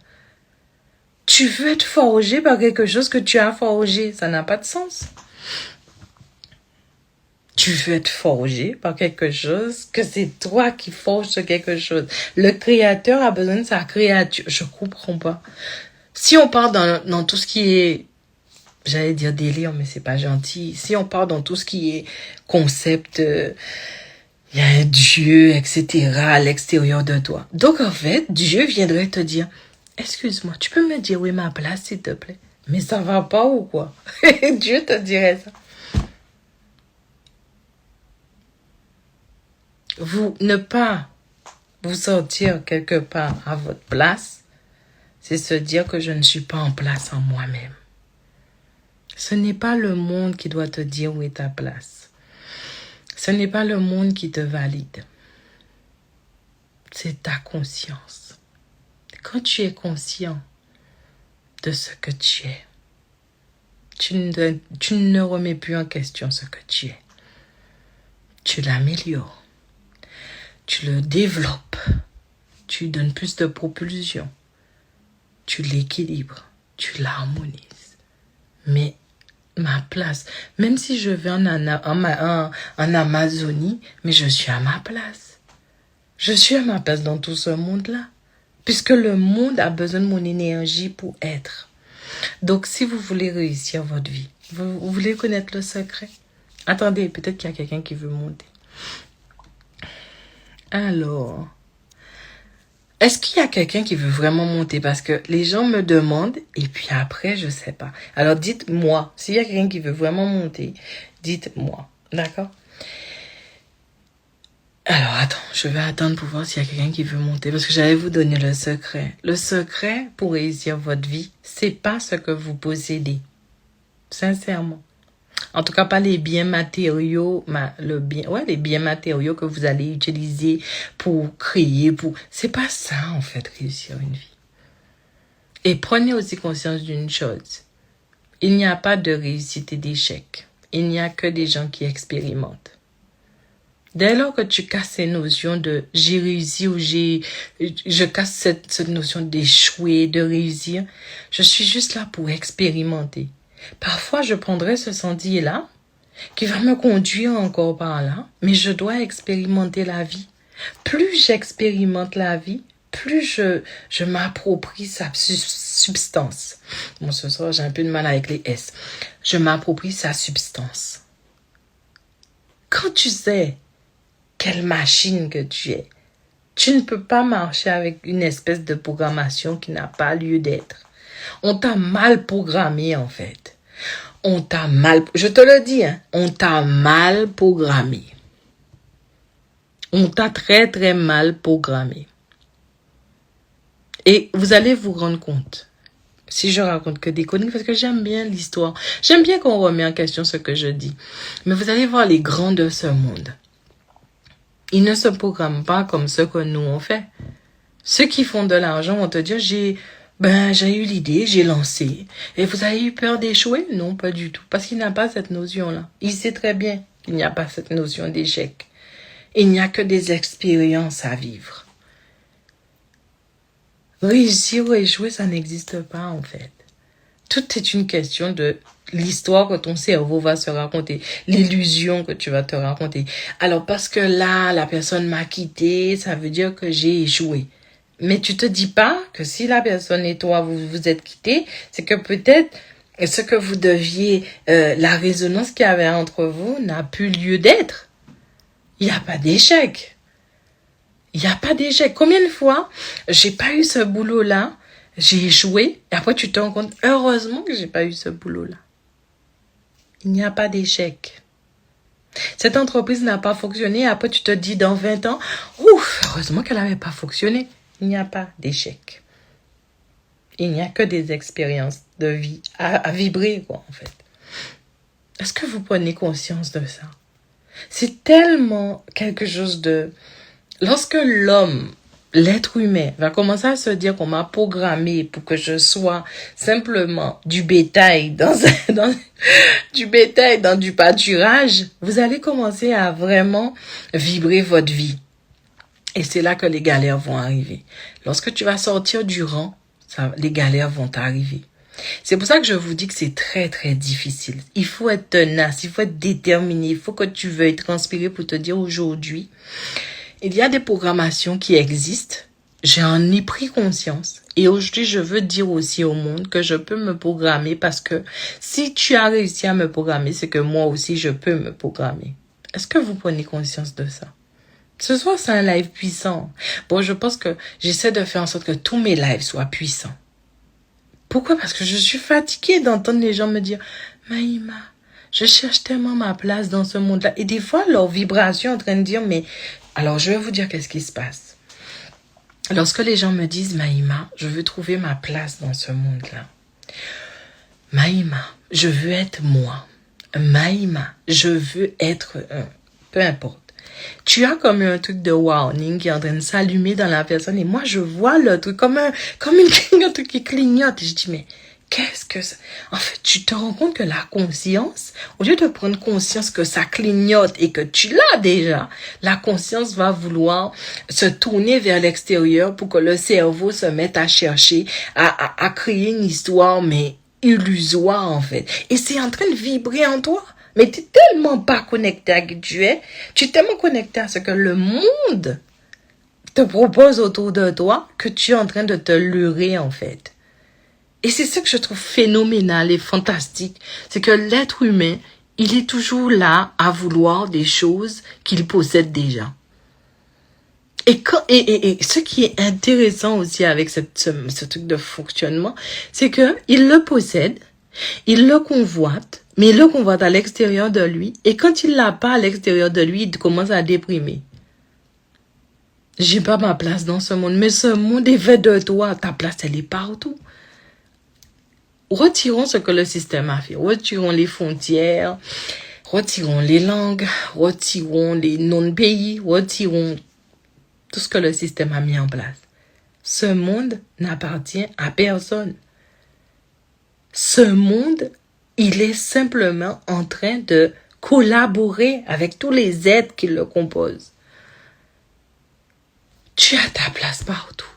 Tu veux être forgé par quelque chose que tu as forgé. Ça n'a pas de sens. Tu veux être forgé par quelque chose que c'est toi qui forges ce quelque chose. Le créateur a besoin de sa créature. Je comprends pas. Si on part dans tout ce qui est... J'allais dire délire, mais c'est pas gentil. Si on part dans tout ce qui est concept, il y a un Dieu, etc., à l'extérieur de toi. Donc, en fait, Dieu viendrait te dire, excuse-moi, tu peux me dire où est ma place, s'il te plaît? Mais ça va pas ou quoi? Dieu te dirait ça. Ne pas vous sortir quelque part à votre place, c'est se dire que je ne suis pas en place en moi-même. Ce n'est pas le monde qui doit te dire où est ta place. Ce n'est pas le monde qui te valide. C'est ta conscience. Quand tu es conscient de ce que tu es, tu ne remets plus en question ce que tu es. Tu l'améliores. Tu le développes. Tu donnes plus de propulsion. Tu l'équilibres. Tu l'harmonises. Mais ma place, même si je vais en Amazonie, mais je suis à ma place. Je suis à ma place dans tout ce monde-là. Puisque le monde a besoin de mon énergie pour être. Donc, si vous voulez réussir votre vie, vous voulez connaître le secret? Attendez, peut-être qu'il y a quelqu'un qui veut monter. Alors, est-ce qu'il y a quelqu'un qui veut vraiment monter? Parce que les gens me demandent et puis après, je sais pas. Alors, dites-moi. S'il y a quelqu'un qui veut vraiment monter, dites-moi. D'accord? Alors, attends, je vais attendre pour voir s'il y a quelqu'un qui veut monter parce que j'allais vous donner le secret. Le secret pour réussir votre vie, c'est pas ce que vous possédez. Sincèrement. En tout cas, pas les biens matériaux, les biens matériaux que vous allez utiliser pour créer, c'est pas ça, en fait, réussir une vie. Et prenez aussi conscience d'une chose. Il n'y a pas de réussite et d'échec. Il n'y a que des gens qui expérimentent. Dès lors que tu casses ces notions de j'ai réussi ou je casse cette notion d'échouer, de réussir, je suis juste là pour expérimenter. Parfois, je prendrai ce sentier-là qui va me conduire encore par là, mais je dois expérimenter la vie. Plus j'expérimente la vie, plus je m'approprie sa substance. Bon, ce soir, j'ai un peu de mal avec les S. Je m'approprie sa substance. Quand tu sais quelle machine que tu es, tu ne peux pas marcher avec une espèce de programmation qui n'a pas lieu d'être. On t'a mal programmé, en fait. Je te le dis, hein, on t'a mal programmé. On t'a très, très mal programmé. Et vous allez vous rendre compte, si je raconte que des conneries, parce que j'aime bien l'histoire. J'aime bien qu'on remet en question ce que je dis. Mais vous allez voir les grands de ce monde. Ils ne se programment pas comme ce que nous on fait. Ceux qui font de l'argent vont te dire, j'ai eu l'idée, j'ai lancé. Et vous avez eu peur d'échouer? Non, pas du tout. Parce qu'il n'a pas cette notion-là. Il sait très bien qu'il n'y a pas cette notion d'échec. Il n'y a que des expériences à vivre. Réussir ou échouer, ça n'existe pas en fait. Tout est une question de l'histoire que ton cerveau va se raconter, l'illusion que tu vas te raconter. Alors parce que là, la personne m'a quitté, ça veut dire que j'ai échoué. Mais tu te dis pas que si la personne et toi, vous vous êtes quittés, c'est que peut-être ce que vous deviez, la résonance qu'il y avait entre vous n'a plus lieu d'être. Il n'y a pas d'échec. Il n'y a pas d'échec. Combien de fois j'ai pas eu ce boulot-là, j'ai échoué, et après tu te rends compte, heureusement que j'ai pas eu ce boulot-là. Il n'y a pas d'échec. Cette entreprise n'a pas fonctionné, après tu te dis dans 20 ans, ouf, heureusement qu'elle n'avait pas fonctionné. Il n'y a pas d'échec. Il n'y a que des expériences de vie à vibrer, quoi, en fait. Est-ce que vous prenez conscience de ça? C'est tellement quelque chose de... Lorsque l'homme, l'être humain, va commencer à se dire qu'on m'a programmé pour que je sois simplement du bétail dans du pâturage, vous allez commencer à vraiment vibrer votre vie. Et c'est là que les galères vont arriver. Lorsque tu vas sortir du rang, les galères vont arriver. C'est pour ça que je vous dis que c'est très, très difficile. Il faut être tenace, il faut être déterminé, il faut que tu veuilles transpirer pour te dire aujourd'hui, il y a des programmations qui existent. J'en ai pris conscience. Et aujourd'hui, je veux dire aussi au monde que je peux me programmer parce que si tu as réussi à me programmer, c'est que moi aussi, je peux me programmer. Est-ce que vous prenez conscience de ça? Ce soir, c'est un live puissant. Bon, je pense que j'essaie de faire en sorte que tous mes lives soient puissants. Pourquoi? Parce que je suis fatiguée d'entendre les gens me dire « Maïma, je cherche tellement ma place dans ce monde-là. » Et des fois, leur vibration est en train de dire « Mais... » Alors, je vais vous dire qu'est-ce qui se passe. Lorsque les gens me disent « Maïma, je veux trouver ma place dans ce monde-là. » Maïma, je veux être moi. Maïma, je veux être peu importe. Tu as comme un truc de warning qui est en train de s'allumer dans la personne et moi je vois le truc comme un truc qui clignote et je dis mais qu'est-ce que ça? En fait, tu te rends compte que la conscience, au lieu de prendre conscience que ça clignote et que tu l'as déjà, la conscience va vouloir se tourner vers l'extérieur pour que le cerveau se mette à chercher, à créer une histoire, mais illusoire en fait. Et c'est en train de vibrer en toi. Mais tu n'es tellement pas connecté à qui tu es es tellement connecté à ce que le monde te propose autour de toi que tu es en train de te leurrer en fait. Et c'est ça que je trouve phénoménal et fantastique, c'est que l'être humain, il est toujours là à vouloir des choses qu'il possède déjà. Et ce qui est intéressant aussi avec ce truc de fonctionnement, c'est que il le possède, il le convoite, mais il le convoite à l'extérieur de lui. Et quand il l'a pas à l'extérieur de lui, il commence à déprimer. J'ai pas ma place dans ce monde, mais ce monde est fait de toi. Ta place, elle est partout. Retirons ce que le système a fait. Retirons les frontières, retirons les langues, retirons les noms de pays, retirons tout ce que le système a mis en place. Ce monde n'appartient à personne. Ce monde, il est simplement en train de collaborer avec tous les êtres qui le composent. Tu as ta place partout.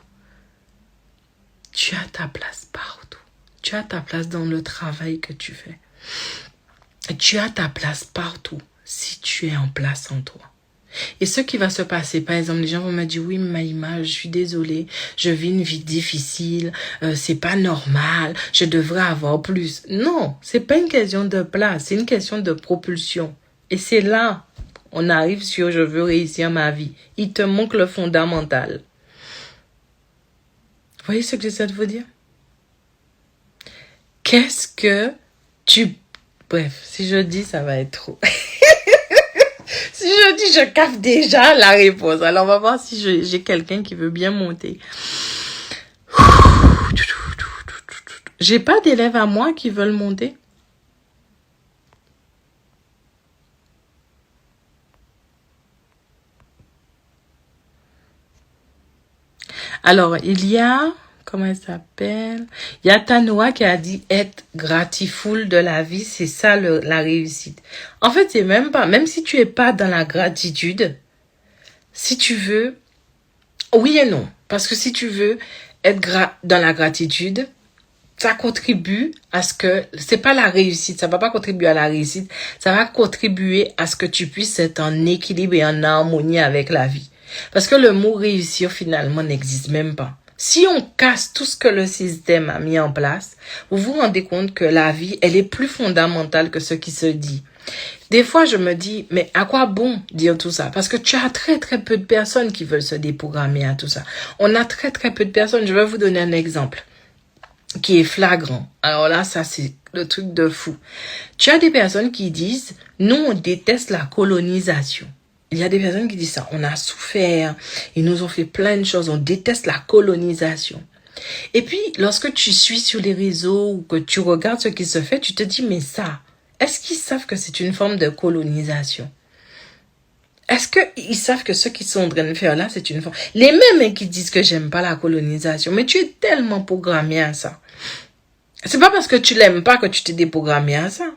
Tu as ta place partout. Tu as ta place dans le travail que tu fais. Et tu as ta place partout si tu es en place en toi. Et ce qui va se passer, par exemple, les gens vont me dire, oui, Maïma, je suis désolée, je vis une vie difficile, c'est pas normal, je devrais avoir plus. Non, c'est pas une question de place, c'est une question de propulsion. Et c'est là, on arrive sur je veux réussir ma vie. Il te manque le fondamental. Vous voyez ce que j'essaie de vous dire? Qu'est-ce que tu... Bref, si je dis, ça va être trop. Si je dis, je capte déjà la réponse. Alors, on va voir si j'ai quelqu'un qui veut bien monter. J'ai pas d'élèves à moi qui veulent monter. Alors, il y a... Comment elle s'appelle? Il y a Tanoa qui a dit être grateful de la vie, c'est ça la réussite. En fait, c'est même pas, même si tu es pas dans la gratitude, si tu veux, oui et non. Parce que si tu veux être dans la gratitude, ça contribue à ce que, c'est pas la réussite, ça va pas contribuer à la réussite, ça va contribuer à ce que tu puisses être en équilibre et en harmonie avec la vie. Parce que le mot réussir finalement n'existe même pas. Si on casse tout ce que le système a mis en place, vous vous rendez compte que la vie, elle est plus fondamentale que ce qui se dit. Des fois, je me dis, mais à quoi bon dire tout ça? Parce que tu as très très peu de personnes qui veulent se déprogrammer à tout ça. On a très très peu de personnes. Je vais vous donner un exemple qui est flagrant. Alors là, ça c'est le truc de fou. Tu as des personnes qui disent, nous on déteste la colonisation. Il y a des personnes qui disent ça. On a souffert. Ils nous ont fait plein de choses. On déteste la colonisation. Et puis, lorsque tu suis sur les réseaux ou que tu regardes ce qui se fait, tu te dis, mais ça, est-ce qu'ils savent que c'est une forme de colonisation? Est-ce qu'ils savent que ce qu'ils sont en train de faire là, c'est une forme... Les mêmes qui disent que j'aime pas la colonisation, mais tu es tellement programmé à ça. C'est pas parce que tu l'aimes pas que tu t'es déprogrammé à ça.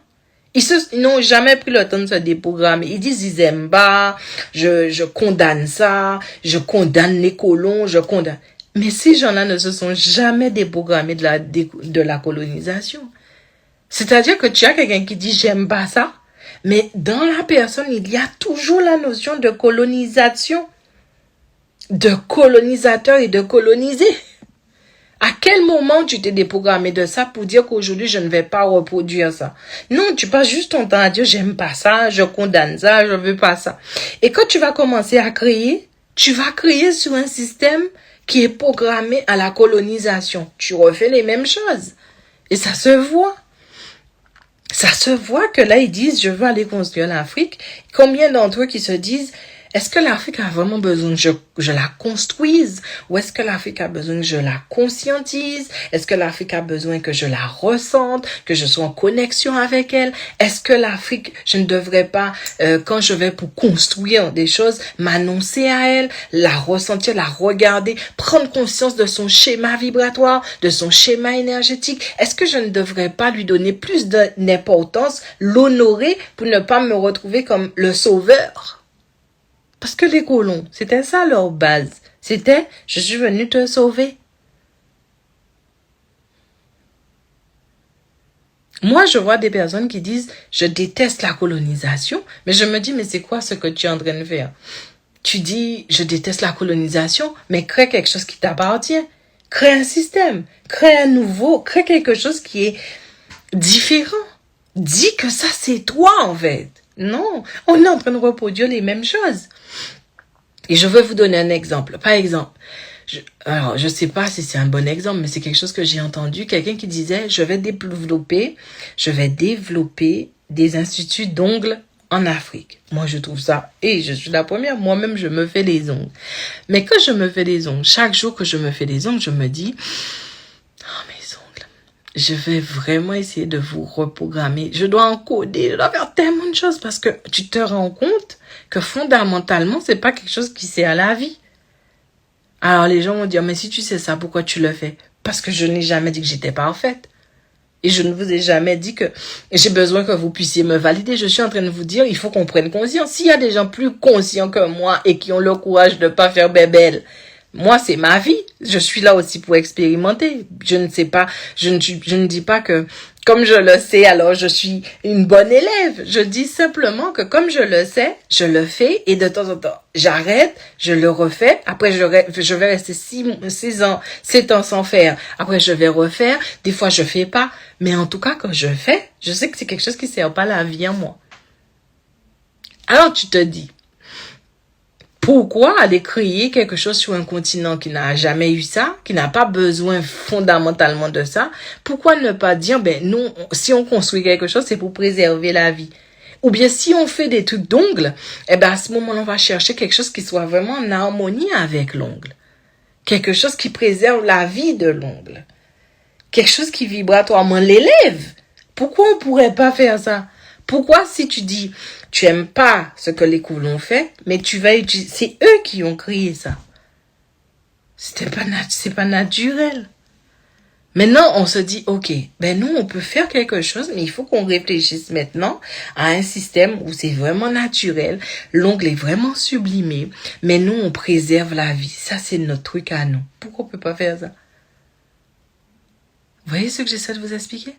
Ils n'ont jamais pris le temps de se déprogrammer. Ils disent, ils aiment pas, je condamne ça, je condamne les colons, je condamne. Mais ces gens-là ne se sont jamais déprogrammés de la colonisation. C'est-à-dire que tu as quelqu'un qui dit, j'aime pas ça, mais dans la personne, il y a toujours la notion de colonisation, de colonisateur et de colonisé. À quel moment tu t'es déprogrammé de ça pour dire qu'aujourd'hui, je ne vais pas reproduire ça? Non, tu passes juste ton temps à dire, j'aime pas ça, je condamne ça, je veux pas ça. Et quand tu vas commencer à créer, tu vas créer sur un système qui est programmé à la colonisation. Tu refais les mêmes choses. Et ça se voit. Ça se voit que là, ils disent, je veux aller construire l'Afrique. Combien d'entre eux qui se disent, Est-ce que l'Afrique a vraiment besoin que je la construise? Ou est-ce que l'Afrique a besoin que je la conscientise? Est-ce que l'Afrique a besoin que je la ressente, que je sois en connexion avec elle? Est-ce que l'Afrique, je ne devrais pas, quand je vais pour construire des choses, m'annoncer à elle, la ressentir, la regarder, prendre conscience de son schéma vibratoire, de son schéma énergétique? Est-ce que je ne devrais pas lui donner plus d'importance, l'honorer pour ne pas me retrouver comme le sauveur? Parce que les colons, c'était ça leur base. C'était, je suis venu te sauver. Moi, je vois des personnes qui disent, je déteste la colonisation, mais je me dis, mais c'est quoi ce que tu es en train de faire? Tu dis, je déteste la colonisation, mais crée quelque chose qui t'appartient. Crée un système, crée un nouveau, crée quelque chose qui est différent. Dis que ça, c'est toi, en fait. Non, on est en train de reproduire les mêmes choses. Et je veux vous donner un exemple. Par exemple, alors je sais pas si c'est un bon exemple, mais c'est quelque chose que j'ai entendu. Quelqu'un qui disait, je vais développer des instituts d'ongles en Afrique. Moi, je trouve ça, et je suis la première, moi-même, je me fais les ongles. Mais quand je me fais les ongles, chaque jour que je me fais les ongles, je me dis, oh, mes ongles, je vais vraiment essayer de vous reprogrammer. Je dois encoder, je dois faire tellement de choses parce que tu te rends compte que fondamentalement, c'est pas quelque chose qui sert à la vie. Alors les gens vont dire, mais si tu sais ça, pourquoi tu le fais? Parce que je n'ai jamais dit que j'étais parfaite. Et je ne vous ai jamais dit que j'ai besoin que vous puissiez me valider. Je suis en train de vous dire, il faut qu'on prenne conscience. S'il y a des gens plus conscients que moi et qui ont le courage de ne pas faire bébelle, moi, c'est ma vie. Je suis là aussi pour expérimenter. Je ne sais pas, je ne dis pas que comme je le sais, alors je suis une bonne élève. Je dis simplement que comme je le sais, je le fais et de temps en temps, j'arrête, je le refais. Après, je vais rester 7 ans sans faire. Après, je vais refaire. Des fois, je fais pas. Mais en tout cas, quand je fais, je sais que c'est quelque chose qui sert pas à la vie en moi. Alors, tu te dis, pourquoi aller créer quelque chose sur un continent qui n'a jamais eu ça, qui n'a pas besoin fondamentalement de ça? Pourquoi ne pas dire, ben, nous, si on construit quelque chose, c'est pour préserver la vie? Ou bien, si on fait des trucs d'ongles, eh ben, à ce moment-là, on va chercher quelque chose qui soit vraiment en harmonie avec l'ongle. Quelque chose qui préserve la vie de l'ongle. Quelque chose qui vibratoirement l'élève. Pourquoi on pourrait pas faire ça? Pourquoi si tu dis, tu aimes pas ce que les colons fait, mais tu vas utiliser, c'est eux qui ont créé ça. C'est pas naturel. Maintenant, on se dit, ok, ben nous, on peut faire quelque chose, mais il faut qu'on réfléchisse maintenant à un système où c'est vraiment naturel, l'ongle est vraiment sublimé, mais nous, on préserve la vie. Ça, c'est notre truc à nous. Pourquoi on peut pas faire ça? Vous voyez ce que j'essaie de vous expliquer?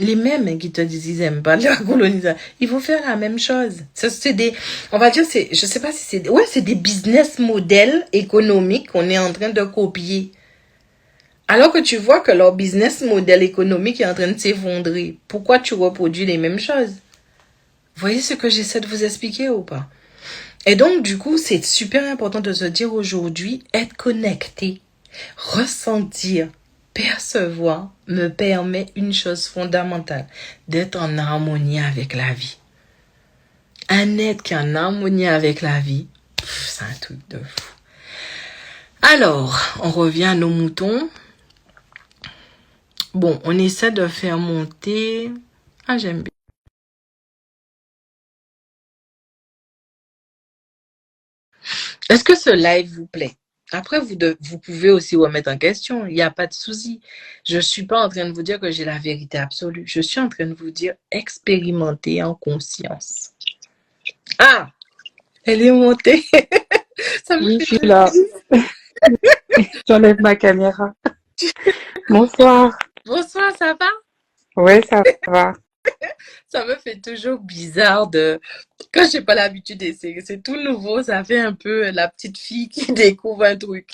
Les mêmes qui te disent ils aiment pas la colonisation, ils vont faire la même chose. Ça, c'est des, on va dire, je sais pas si c'est des business modèles économiques qu'on est en train de copier. Alors que tu vois que leur business model économique est en train de s'effondrer. Pourquoi tu reproduis les mêmes choses? Vous voyez ce que j'essaie de vous expliquer ou pas? Et donc, du coup, c'est super important de se dire aujourd'hui, être connecté, ressentir, percevoir me permet une chose fondamentale, d'être en harmonie avec la vie. Un être qui est en harmonie avec la vie, c'est un truc de fou. Alors, on revient à nos moutons. Bon, on essaie de faire monter... Ah, j'aime bien. Est-ce que ce live vous plaît? Après, vous pouvez aussi remettre en question. Il n'y a pas de souci. Je ne suis pas en train de vous dire que j'ai la vérité absolue. Je suis en train de vous dire expérimenter en conscience. Ah, elle est montée. Ça me Oui, je fait suis trop là. plaisir. J'enlève ma caméra. Bonsoir. Bonsoir, ça va? Ouais, ça va. Ça me fait toujours bizarre de... Quand j'ai pas l'habitude d'essayer, c'est tout nouveau. Ça fait un peu la petite fille qui découvre un truc.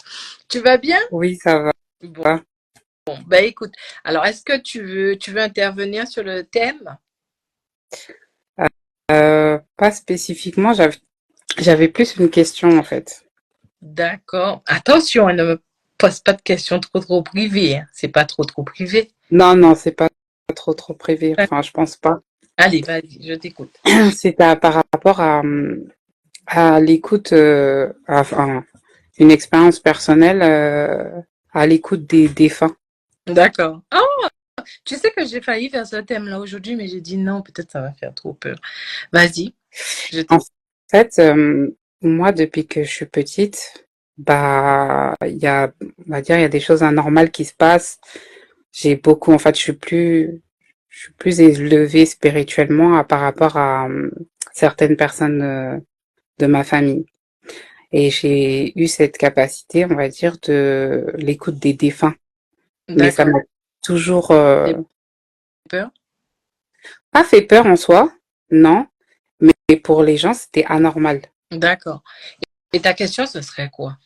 Tu vas bien? Oui, ça va. Bon, ben écoute. Alors, est-ce que tu veux intervenir sur le thème? Pas spécifiquement, j'avais plus une question en fait. D'accord. Attention, ne me pose pas de questions trop privées, hein. C'est pas trop privé. Non, non, c'est pas trop privé. Enfin, je pense pas. Allez, vas-y, je t'écoute. C'est par rapport à l'écoute, enfin, une expérience personnelle à l'écoute des défunts. D'accord. Ah, tu sais que j'ai failli faire ce thème-là aujourd'hui, mais j'ai dit non, peut-être ça va faire trop peur. Vas-y, je En t'écoute. fait, moi, depuis que je suis petite, bah, on va dire, il y a des choses anormales qui se passent. J'ai beaucoup, en fait, je suis plus élevée spirituellement par rapport à certaines personnes de ma famille. Et j'ai eu cette capacité, on va dire, de l'écoute des défunts. Mais ça D'accord. m'a toujours J'ai peur. pas fait peur en soi, non, mais pour les gens, c'était anormal. D'accord. Et ta question, ce serait quoi?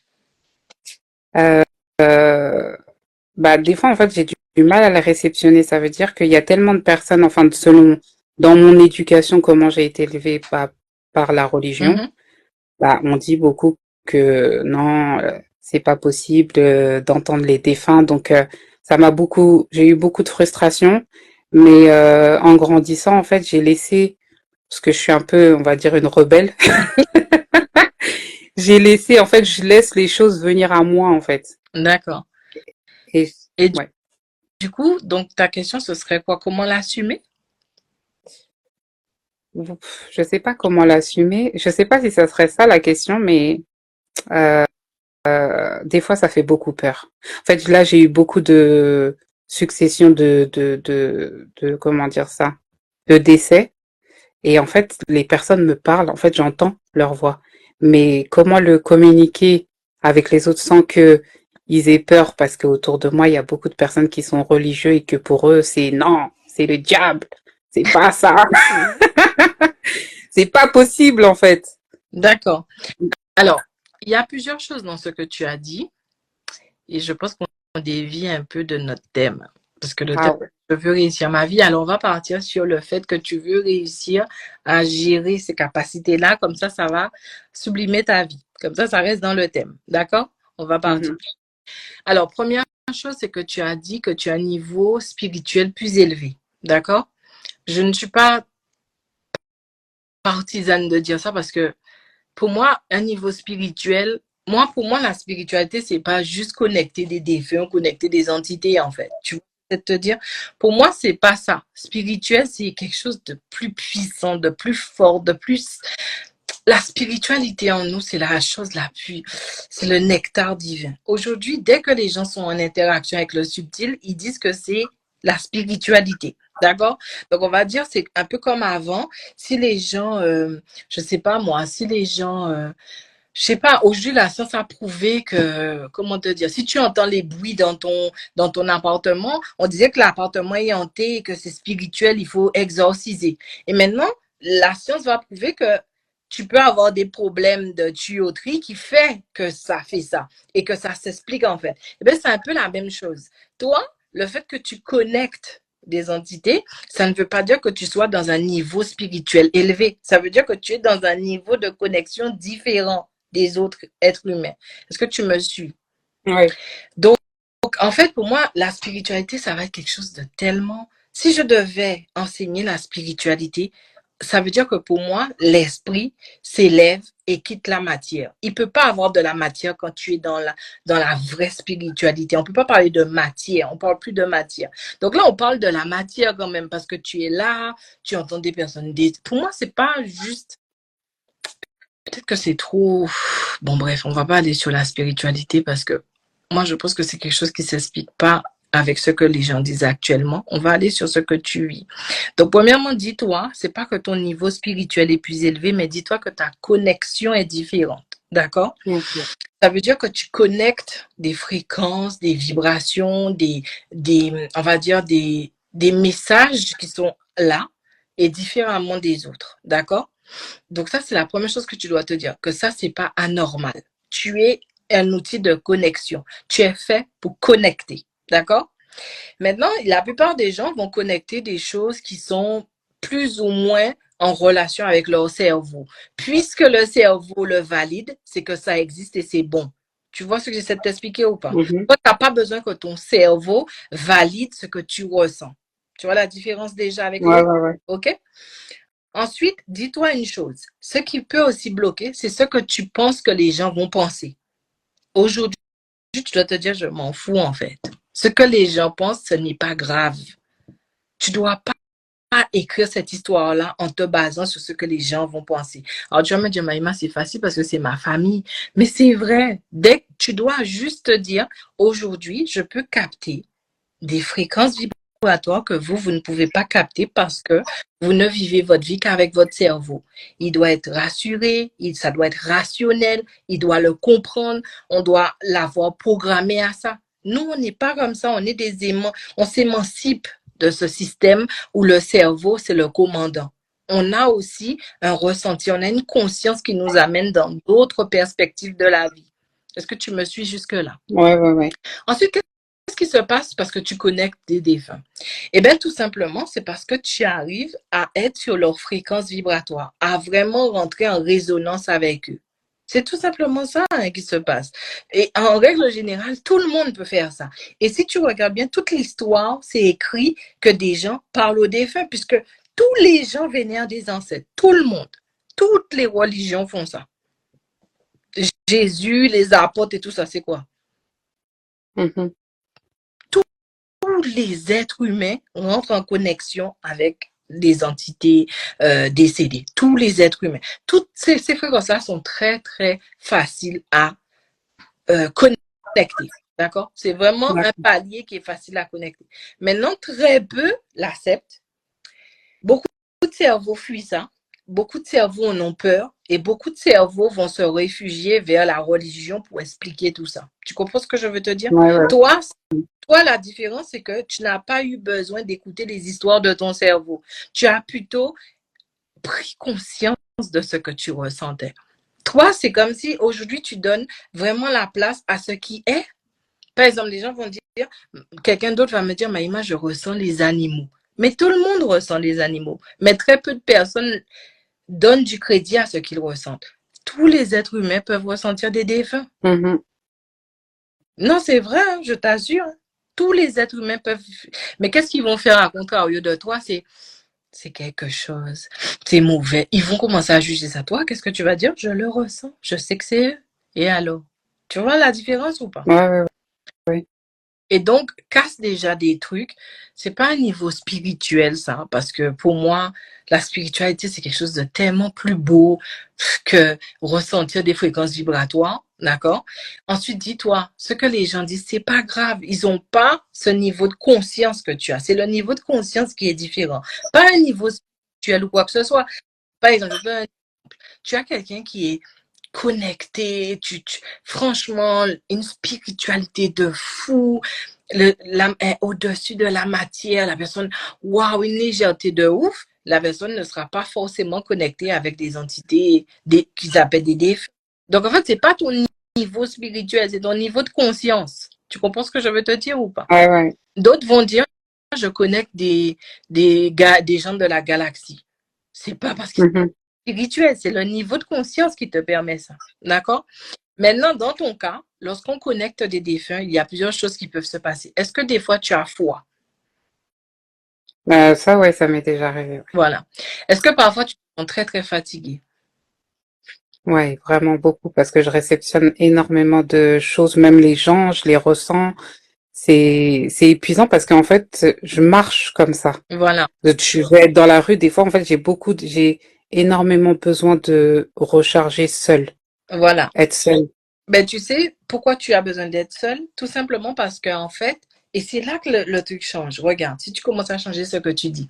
Euh, euh, Bah, des fois, en fait, j'ai du mal à la réceptionner. Ça veut dire qu'il y a tellement de personnes, enfin, selon, dans mon éducation, comment j'ai été élevée par la religion, Mhm. bah, on dit beaucoup que non, c'est pas possible d'entendre les défunts. Donc, j'ai eu beaucoup de frustration. Mais en grandissant, en fait, j'ai laissé, parce que je suis un peu, on va dire, une rebelle, j'ai laissé, en fait, je laisse les choses venir à moi, en fait. D'accord. Et Et ouais. du coup, donc ta question, ce serait quoi? Comment l'assumer? Je sais pas comment l'assumer. Je sais pas si ça serait ça la question, mais euh, des fois ça fait beaucoup peur. En fait, là j'ai eu beaucoup de successions de comment dire ça, de décès. Et en fait, les personnes me parlent. En fait, j'entends leur voix, mais comment le communiquer avec les autres sans que ils aient peur, parce qu'autour de moi il y a beaucoup de personnes qui sont religieux et que pour eux c'est non, c'est le diable, c'est pas ça, c'est pas possible en fait. D'accord. Alors, il y a plusieurs choses dans ce que tu as dit et je pense qu'on dévie un peu de notre thème. Parce que le thème, Ah ouais. je veux réussir ma vie. Alors, on va partir sur le fait que tu veux réussir à gérer ces capacités-là. Comme ça va sublimer ta vie. Comme ça reste dans le thème. D'accord? On va partir. Mhm. Alors, première chose, c'est que tu as dit que tu as un niveau spirituel plus élevé. D'accord? Je ne suis pas partisane de dire ça parce que pour moi, un niveau spirituel, pour moi, la spiritualité, c'est pas juste connecter des défunts, connecter des entités, en fait. Tu vois, c'est te dire, pour moi, c'est pas ça. Spirituel, c'est quelque chose de plus puissant, de plus fort, de plus. La spiritualité en nous, c'est la chose la plus. C'est le nectar divin. Aujourd'hui, dès que les gens sont en interaction avec le subtil, ils disent que c'est la spiritualité. D'accord? Donc, on va dire, c'est un peu comme avant. Si les gens, je sais pas moi, si les gens, je sais pas, aujourd'hui, la science a prouvé que, comment te dire, si tu entends les bruits dans ton appartement, on disait que l'appartement est hanté et que c'est spirituel, il faut exorciser. Et maintenant, la science va prouver que tu peux avoir des problèmes de tuyauterie qui fait que ça fait ça et que ça s'explique en fait. Et bien, c'est un peu la même chose. Toi, le fait que tu connectes des entités, ça ne veut pas dire que tu sois dans un niveau spirituel élevé. Ça veut dire que tu es dans un niveau de connexion différent des autres êtres humains. Est-ce que tu me suis? Ouais. Donc, en fait, pour moi, la spiritualité, ça va être quelque chose de tellement... Si je devais enseigner la spiritualité, ça veut dire que pour moi, l'esprit s'élève et quitte la matière. Il ne peut pas avoir de la matière quand tu es dans la vraie spiritualité. On ne peut pas parler de matière, on ne parle plus de matière. Donc là, on parle de la matière quand même parce que tu es là, tu entends des personnes. Pour moi, c'est pas juste. Peut-être que c'est trop. Bon, bref, on va pas aller sur la spiritualité parce que moi, je pense que c'est quelque chose qui s'explique pas avec ce que les gens disent actuellement. On va aller sur ce que tu vis. Donc, premièrement, dis-toi, c'est pas que ton niveau spirituel est plus élevé, mais dis-toi que ta connexion est différente. D'accord? Ok. Ça veut dire que tu connectes des fréquences, des vibrations, on va dire, des messages qui sont là et différemment des autres. D'accord? Donc ça, c'est la première chose que tu dois te dire, que ça, c'est pas anormal. Tu es un outil de connexion. Tu es fait pour connecter. D'accord? Maintenant, la plupart des gens vont connecter des choses qui sont plus ou moins en relation avec leur cerveau. Puisque le cerveau le valide, c'est que ça existe et c'est bon. Tu vois ce que j'essaie de t'expliquer ou pas? Mhm. Toi, tu n'as pas besoin que ton cerveau valide ce que tu ressens. Tu vois la différence déjà avec Ouais, l'autre? ouais, ouais. OK? Ensuite, dis-toi une chose. Ce qui peut aussi bloquer, c'est ce que tu penses que les gens vont penser. Aujourd'hui, tu dois te dire, je m'en fous en fait. Ce que les gens pensent, ce n'est pas grave. Tu dois pas écrire cette histoire-là en te basant sur ce que les gens vont penser. Alors tu vas me dire, Maïma, c'est facile parce que c'est ma famille. Mais c'est vrai. Dès que tu dois juste te dire, aujourd'hui, je peux capter des fréquences vibratoires que vous ne pouvez pas capter parce que vous ne vivez votre vie qu'avec votre cerveau. Il doit être rassuré, ça doit être rationnel, il doit le comprendre, on doit l'avoir programmé à ça. Nous, on n'est pas comme ça, on s'émancipe de ce système où le cerveau, c'est le commandant. On a aussi un ressenti, on a une conscience qui nous amène dans d'autres perspectives de la vie. Est-ce que tu me suis jusque-là? Ouais, ouais, ouais. Ensuite, qu'est-ce qui se passe parce que tu connectes des défunts? Eh bien, tout simplement, c'est parce que tu arrives à être sur leur fréquence vibratoire, à vraiment rentrer en résonance avec eux. C'est tout simplement ça qui se passe. Et en règle générale, tout le monde peut faire ça. Et si tu regardes bien, toute l'histoire, c'est écrit que des gens parlent aux défunts, puisque tous les gens vénèrent des ancêtres. Tout le monde. Toutes les religions font ça. Jésus, les apôtres et tout ça, c'est quoi? Mhm. Tous les êtres humains rentrent en connexion avec des entités décédées. Tous les êtres humains. Toutes ces fréquences-là sont très, très faciles à connecter. D'accord? C'est vraiment un palier qui est facile à connecter. Maintenant, très peu l'acceptent. Beaucoup de cerveaux fuient ça. Beaucoup de cerveaux en ont peur et beaucoup de cerveaux vont se réfugier vers la religion pour expliquer tout ça. Tu comprends ce que je veux te dire? Ouais, ouais. Toi, la différence, c'est que tu n'as pas eu besoin d'écouter les histoires de ton cerveau. Tu as plutôt pris conscience de ce que tu ressentais. Toi, c'est comme si aujourd'hui, tu donnes vraiment la place à ce qui est. Par exemple, les gens vont dire, quelqu'un d'autre va me dire, Maïma, je ressens les animaux. Mais tout le monde ressent les animaux. Mais très peu de personnes donnent du crédit à ce qu'ils ressentent. Tous les êtres humains peuvent ressentir des défunts. Mhm. Non, c'est vrai, hein, je t'assure. Tous les êtres humains peuvent. Mais qu'est-ce qu'ils vont faire à contrario de toi? C'est quelque chose. C'est mauvais. Ils vont commencer à juger ça. Toi, qu'est-ce que tu vas dire? Je le ressens. Je sais que c'est eux. Et alors? Tu vois la différence ou pas? Ouais, ouais, ouais. Et donc, casse déjà des trucs. C'est pas un niveau spirituel, ça, parce que pour moi, la spiritualité, c'est quelque chose de tellement plus beau que ressentir des fréquences vibratoires. D'accord? Ensuite, dis-toi, ce que les gens disent, c'est pas grave. Ils ont pas ce niveau de conscience que tu as. C'est le niveau de conscience qui est différent. Pas un niveau spirituel ou quoi que ce soit. Par exemple, tu as quelqu'un qui est connecté, franchement, une spiritualité de fou, l'âme est au-dessus de la matière, la personne, waouh, une légèreté de ouf, la personne ne sera pas forcément connectée avec des entités qu'ils appellent des défunts. Donc, en fait, c'est pas ton niveau spirituel, c'est ton niveau de conscience. Tu comprends ce que je veux te dire ou pas? Ouais, ouais. D'autres vont dire, je connecte des gens de la galaxie. C'est pas parce qu'ils Mhm. spirituel, c'est le niveau de conscience qui te permet ça. D'accord? Maintenant, dans ton cas, lorsqu'on connecte des défunts, il y a plusieurs choses qui peuvent se passer. Est-ce que des fois tu as foi? Ça, ouais, ça m'est déjà arrivé. Voilà. Est-ce que parfois tu te sens très, très fatigué? Ouais, vraiment beaucoup parce que je réceptionne énormément de choses, même les gens, je les ressens. C'est épuisant parce qu'en fait, je marche comme ça. Voilà. Je vais être dans la rue, des fois, en fait, j'ai énormément besoin de recharger seule, Voilà. être seule. Ben, tu sais pourquoi tu as besoin d'être seul? Tout simplement parce qu'en fait, et c'est là que le truc change. Regarde, si tu commences à changer ce que tu dis,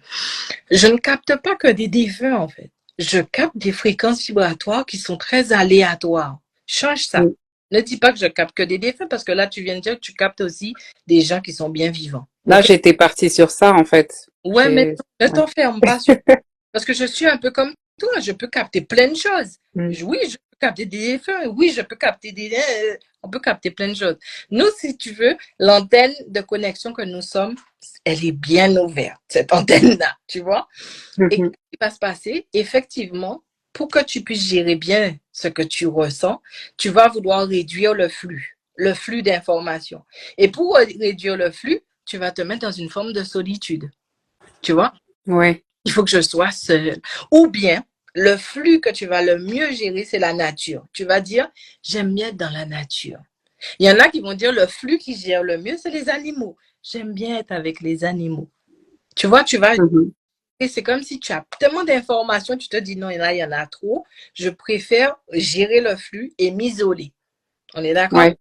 je ne capte pas que des défunts, en fait. Je capte des fréquences vibratoires qui sont très aléatoires. Change ça. Mm. Ne dis pas que je capte que des défunts parce que là, tu viens de dire que tu captes aussi des gens qui sont bien vivants. Là, OK? j'étais partie sur ça, en fait. Ouais, mais ne Ouais. t'enferme pas sur. Parce que je suis un peu comme toi. Je peux capter plein de choses. Mm. Oui, je peux capter des défunts. Oui, je peux capter on peut capter plein de choses. Nous, si tu veux, l'antenne de connexion que nous sommes, elle est bien ouverte, cette antenne-là, tu vois? Et Mhm. qu'est-ce qui va se passer? Effectivement, pour que tu puisses gérer bien ce que tu ressens, tu vas vouloir réduire le flux d'informations. Et pour réduire le flux, tu vas te mettre dans une forme de solitude. Tu vois? Ouais. Il faut que je sois seule. Ou bien, le flux que tu vas le mieux gérer, c'est la nature. Tu vas dire, j'aime bien être dans la nature. Il y en a qui vont dire, le flux qui gère le mieux, c'est les animaux. J'aime bien être avec les animaux. Tu vois, tu vas... Mhm. Et c'est comme si tu as tellement d'informations, tu te dis, non, il y en a trop. Je préfère gérer le flux et m'isoler. On est d'accord? Ouais.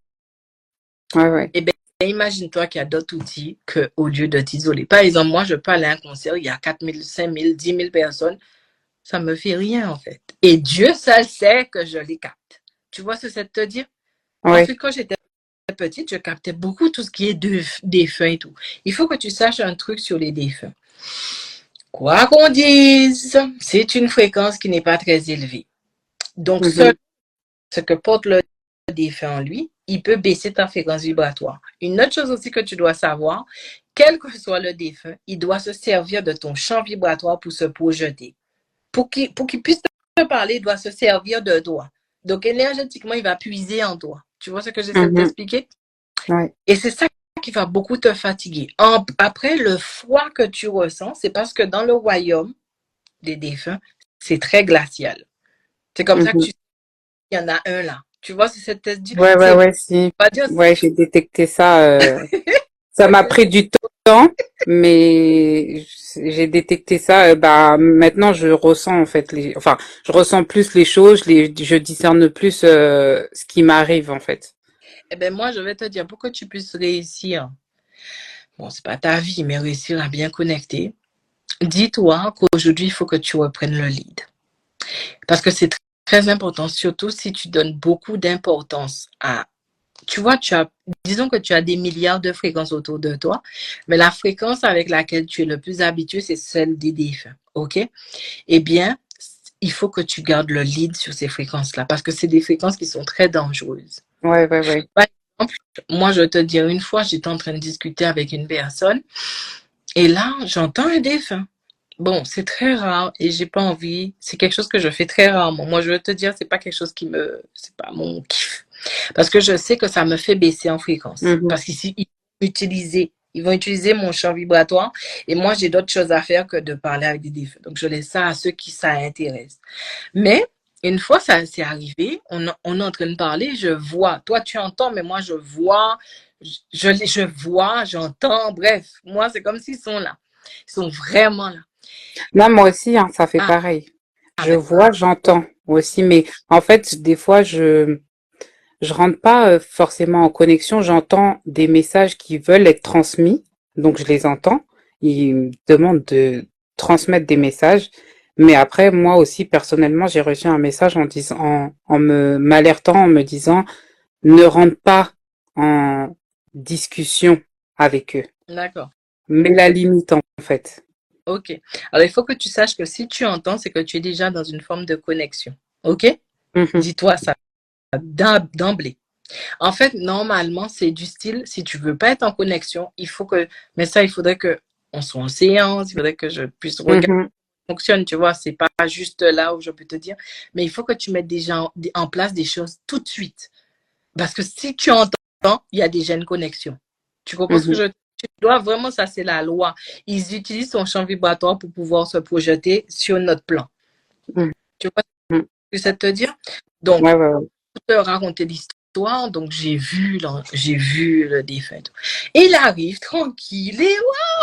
Ouais, ouais. Eh bien, imagine-toi qu'il y a d'autres outils qu'au lieu de t'isoler. Par exemple, moi, je peux aller à un concert, il y a 4 000, 5 000, 10 000 personnes. Ça me fait rien, en fait. Et Dieu seul sait que je les capte. Tu vois ce que c'est de te dire? En Ouais. fait, quand j'étais petite, je captais beaucoup tout ce qui est défunt et tout. Il faut que tu saches un truc sur les défunts. Quoi qu'on dise, c'est une fréquence qui n'est pas très élevée. Donc, seul Mhm. ce que porte le défunt en lui, il peut baisser ta fréquence vibratoire. Une autre chose aussi que tu dois savoir, quel que soit le défunt, il doit se servir de ton champ vibratoire pour se projeter. Pour qu'il puisse te parler, il doit se servir de toi. Donc, énergétiquement, il va puiser en toi. Tu vois ce que j'essaie de Mhm. t'expliquer? Ouais. Et c'est ça qui va beaucoup te fatiguer. Après, le froid que tu ressens, c'est parce que dans le royaume des défunts, c'est très glacial. C'est comme ça que Mhm. tu sais qu'il y en a un là. Tu vois, Ouais, ouais, c'est ouais, si. pas dire Ouais, j'ai détecté ça. Ça m'a pris du temps, mais j'ai détecté ça. Bah, maintenant, je ressens en fait enfin, je ressens plus les choses, je discerne plus ce qui m'arrive en fait. eh ben moi, je vais te dire, pour que tu puisses réussir, bon, c'est pas ta vie, mais réussir à bien connecter, dis-toi qu'aujourd'hui, il faut que tu reprennes le lead. Parce que c'est très important, surtout si tu donnes beaucoup d'importance à... Tu vois, disons que tu as des milliards de fréquences autour de toi, mais la fréquence avec laquelle tu es le plus habitué, c'est celle des défunts. OK? Eh bien, il faut que tu gardes le lead sur ces fréquences-là parce que c'est des fréquences qui sont très dangereuses. Ouais, ouais, ouais. Par exemple, moi, je vais te dire, une fois, j'étais en train de discuter avec une personne et là, j'entends un défunt. Bon, c'est très rare et j'ai pas envie. C'est quelque chose que je fais très rarement. Moi, je veux te dire, c'est pas quelque chose c'est pas mon kiff. Parce que je sais que ça me fait baisser en fréquence. Mhm. Parce qu'ici, ils vont utiliser mon champ vibratoire et moi, j'ai d'autres choses à faire que de parler avec des défunts. Donc, je laisse ça à ceux qui ça intéresse. Mais, une fois, ça s'est arrivé, on est en train de parler, je vois. Toi, tu entends, mais moi, je vois, je vois, j'entends. Bref, moi, c'est comme s'ils sont là. Ils sont vraiment là. Là, moi aussi, hein, ça fait Ah, pareil. ah Je ben, vois, j'entends aussi, mais en fait, des fois, je rentre pas forcément en connexion. J'entends des messages qui veulent être transmis, donc je les entends. Ils me demandent de transmettre des messages, mais après, moi aussi personnellement, j'ai reçu un message en disant, en m'alertant, en me disant, ne rentre pas en discussion avec eux. d'accord. Mets la limite en fait. OK. Alors, il faut que tu saches que si tu entends, c'est que tu es déjà dans une forme de connexion. OK? Mhm, Dis-toi ça d'emblée. En fait, normalement, c'est du style, si tu veux pas être en connexion, mais ça, il faudrait que on soit en séance, il faudrait que je puisse regarder mhm, comment ça fonctionne, tu vois, c'est pas juste là où je peux te dire, mais il faut que tu mettes déjà en place des choses tout de suite. Parce que si tu entends, il y a déjà une connexion. Tu comprends ce que mhm, tu dois vraiment, ça c'est la loi. Ils utilisent son champ vibratoire pour pouvoir se projeter sur notre plan. mhm, Tu vois mhm. ce que ça te dire? Donc, Ouais, ouais, ouais. pour te raconter l'histoire, donc j'ai vu le défunt. Et il arrive tranquille et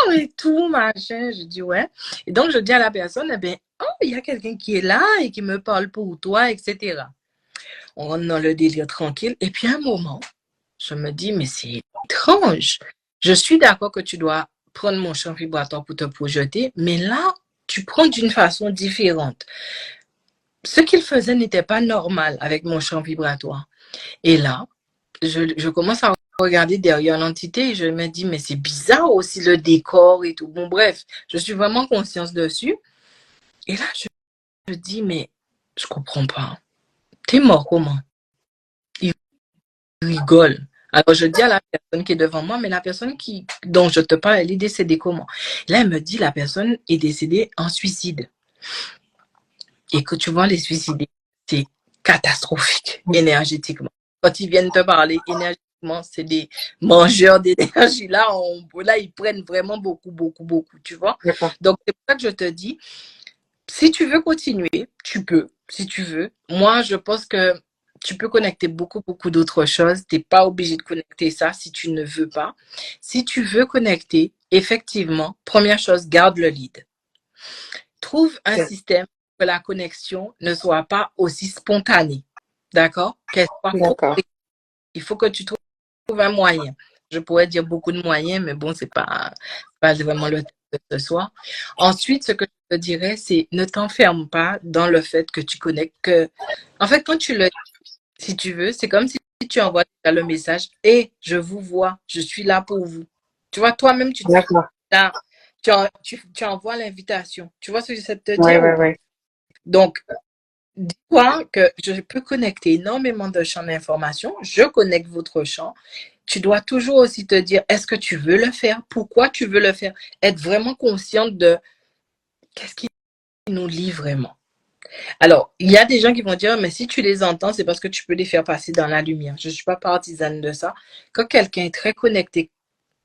wow et tout, machin. Je dis ouais. Et donc, je dis à la personne, eh bien, oh, il y a quelqu'un qui est là et qui me parle pour toi, etc. On rentre dans le délire tranquille. Et puis, à un moment, je me dis, mais c'est étrange. Je suis d'accord que tu dois prendre mon champ vibratoire pour te projeter, mais là, tu prends d'une façon différente. Ce qu'il faisait n'était pas normal avec mon champ vibratoire. Et là, je commence à regarder derrière l'entité et je me dis, mais c'est bizarre aussi le décor et tout. Bon, bref, je suis vraiment consciente dessus. Et là, je dis, mais je comprends pas. T'es mort comment? Il rigole. Alors, je dis à la personne qui est devant moi, mais la personne dont je te parle, elle est décédée comment? Là, elle me dit, la personne est décédée en suicide. Et que tu vois, les suicidés, c'est catastrophique énergétiquement. Quand ils viennent te parler énergétiquement, c'est des mangeurs d'énergie. Là, ils prennent vraiment beaucoup, beaucoup, beaucoup, tu vois. D'accord. Donc, c'est pour ça que je te dis, si tu veux continuer, tu peux, si tu veux. Moi, je pense que tu peux connecter beaucoup, beaucoup d'autres choses. Tu n'es pas obligé de connecter ça si tu ne veux pas. Si tu veux connecter, effectivement, première chose, garde le lead. Trouve un Ok. système que la connexion ne soit pas aussi spontanée. D'accord? Qu'elle soit D'accord. progressive. Il faut que tu trouves un moyen. Je pourrais dire beaucoup de moyens, mais bon, c'est pas vraiment le thème de ce soir. Ensuite, ce que je te dirais, c'est ne t'enferme pas dans le fait que tu connectes. En fait, quand tu le si tu veux, c'est comme si tu envoies le message et je vous vois, je suis là pour vous. Tu vois, toi-même, tu dis D'accord. là, tu envoies l'invitation. Tu vois ce que j'essaie de te Ouais, dire ou ouais, pas? ouais. Donc, dis-toi que je peux connecter énormément de champs d'information. Je connecte votre champ. Tu dois toujours aussi te dire, est-ce que tu veux le faire? Pourquoi tu veux le faire? Être vraiment consciente de qu'est-ce qui nous lie vraiment. Alors, il y a des gens qui vont dire, mais si tu les entends, c'est parce que tu peux les faire passer dans la lumière. Je ne suis pas partisane de ça. Quand quelqu'un est très connecté,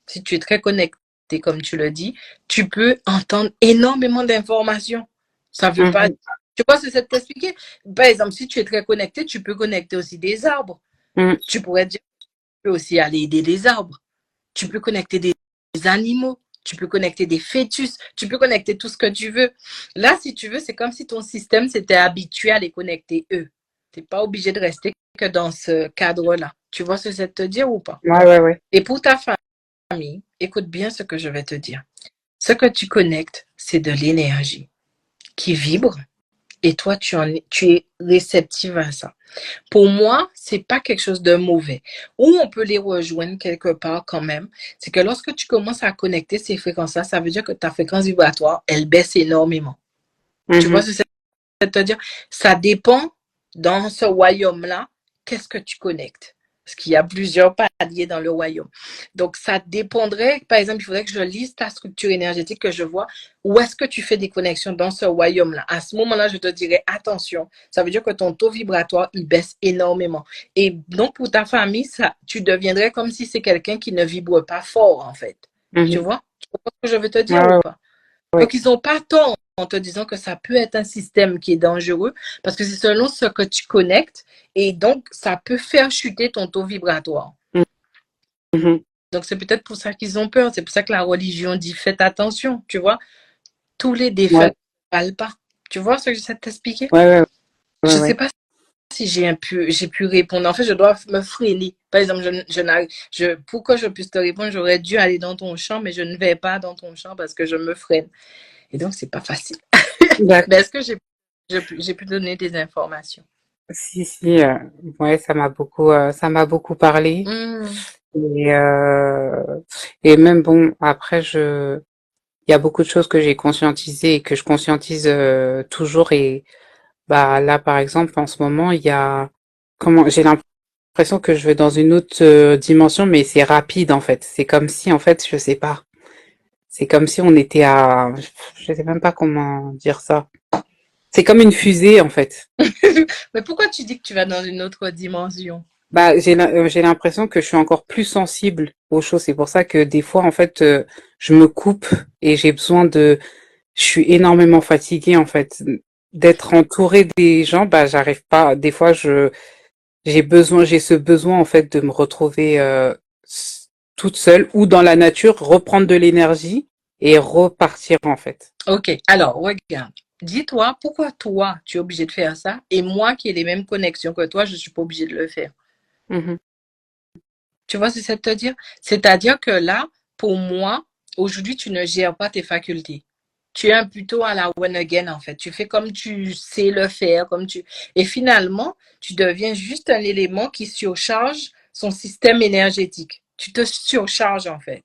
si tu es très connecté, comme tu le dis, tu peux entendre énormément d'informations. Ça ne veut pas. Mhm. Tu vois ce que c'est de t'expliquer? Par exemple, si tu es très connecté, tu peux connecter aussi des arbres. Mhm. Tu pourrais dire, tu peux aussi aller aider des arbres. Tu peux connecter des animaux. Tu peux connecter des fœtus. Tu peux connecter tout ce que tu veux. Là, si tu veux, c'est comme si ton système s'était habitué à les connecter eux. Tu n'es pas obligé de rester que dans ce cadre-là. Tu vois ce que c'est de te dire ou pas? Ouais, ouais, ouais. Et pour ta famille, écoute bien ce que je vais te dire. Ce que tu connectes, c'est de l'énergie qui vibre et toi, tu es réceptive à ça. Pour moi, c'est pas quelque chose de mauvais. Où on peut les rejoindre quelque part quand même, c'est que lorsque tu commences à connecter ces fréquences-là, ça veut dire que ta fréquence vibratoire, elle baisse énormément. Tu vois Mhm. ce que c'est-à-dire? Ça dépend dans ce royaume-là, qu'est-ce que tu connectes? Parce qu'il y a plusieurs paliers dans le royaume. Donc, ça dépendrait, par exemple, il faudrait que je lise ta structure énergétique, que je vois où est-ce que tu fais des connexions dans ce royaume-là. À ce moment-là, je te dirais, attention, ça veut dire que ton taux vibratoire, il baisse énormément. Et donc, pour ta famille, ça, tu deviendrais comme si c'est quelqu'un qui ne vibre pas fort, en fait. Tu Mhm. vois? Tu comprends ce que je veux te Ouais, dire ou ouais, pas? ouais. Donc, ils n'ont pas tort en te disant que ça peut être un système qui est dangereux parce que c'est selon ce que tu connectes et donc ça peut faire chuter ton taux vibratoire. Mhm. Donc, c'est peut-être pour ça qu'ils ont peur. C'est pour ça que la religion dit faites attention, tu vois. Tous les défunts Ouais, ne valent pas. Tu vois ce que j'essaie de t'expliquer? ouais, ouais, ouais, Je ne sais ouais. pas si j'ai pu répondre. En fait, je dois me freiner. Par exemple, pour que je puisse te répondre, j'aurais dû aller dans ton champ, mais je ne vais pas dans ton champ parce que je me freine. Et donc, c'est pas facile. Mais D'accord. est-ce que j'ai pu donner des informations? Si, si, ouais, ça m'a beaucoup parlé. Mmh. Et, euh, et même bon, après, il y a beaucoup de choses que j'ai conscientisées et que je conscientise toujours. Et bah là, par exemple, en ce moment, j'ai l'impression que je vais dans une autre dimension, mais c'est rapide en fait. C'est comme si, en fait, je sais pas. C'est comme si on était je sais même pas comment dire ça. C'est comme une fusée en fait. Mais pourquoi tu dis que tu vas dans une autre dimension? Bah, j'ai l'impression que je suis encore plus sensible aux choses. C'est pour ça que des fois, en fait, je me coupe et je suis énormément fatiguée, en fait. D'être entourée des gens, bah, j'arrive pas. Des fois, j'ai ce besoin, en fait, de me retrouver, toute seule ou dans la nature, reprendre de l'énergie et repartir, en fait. Ok, alors regarde. Dis-toi pourquoi toi, tu es obligé de faire ça et moi qui ai les mêmes connexions que toi, je ne suis pas obligée de le faire. Mhm, Tu vois ce que c'est de te dire? C'est-à-dire que là, pour moi, aujourd'hui, tu ne gères pas tes facultés. Tu es un plutôt à la one again, en fait. Tu fais comme tu sais le faire, Et finalement, tu deviens juste un élément qui surcharge son système énergétique. Tu te surcharges, en fait.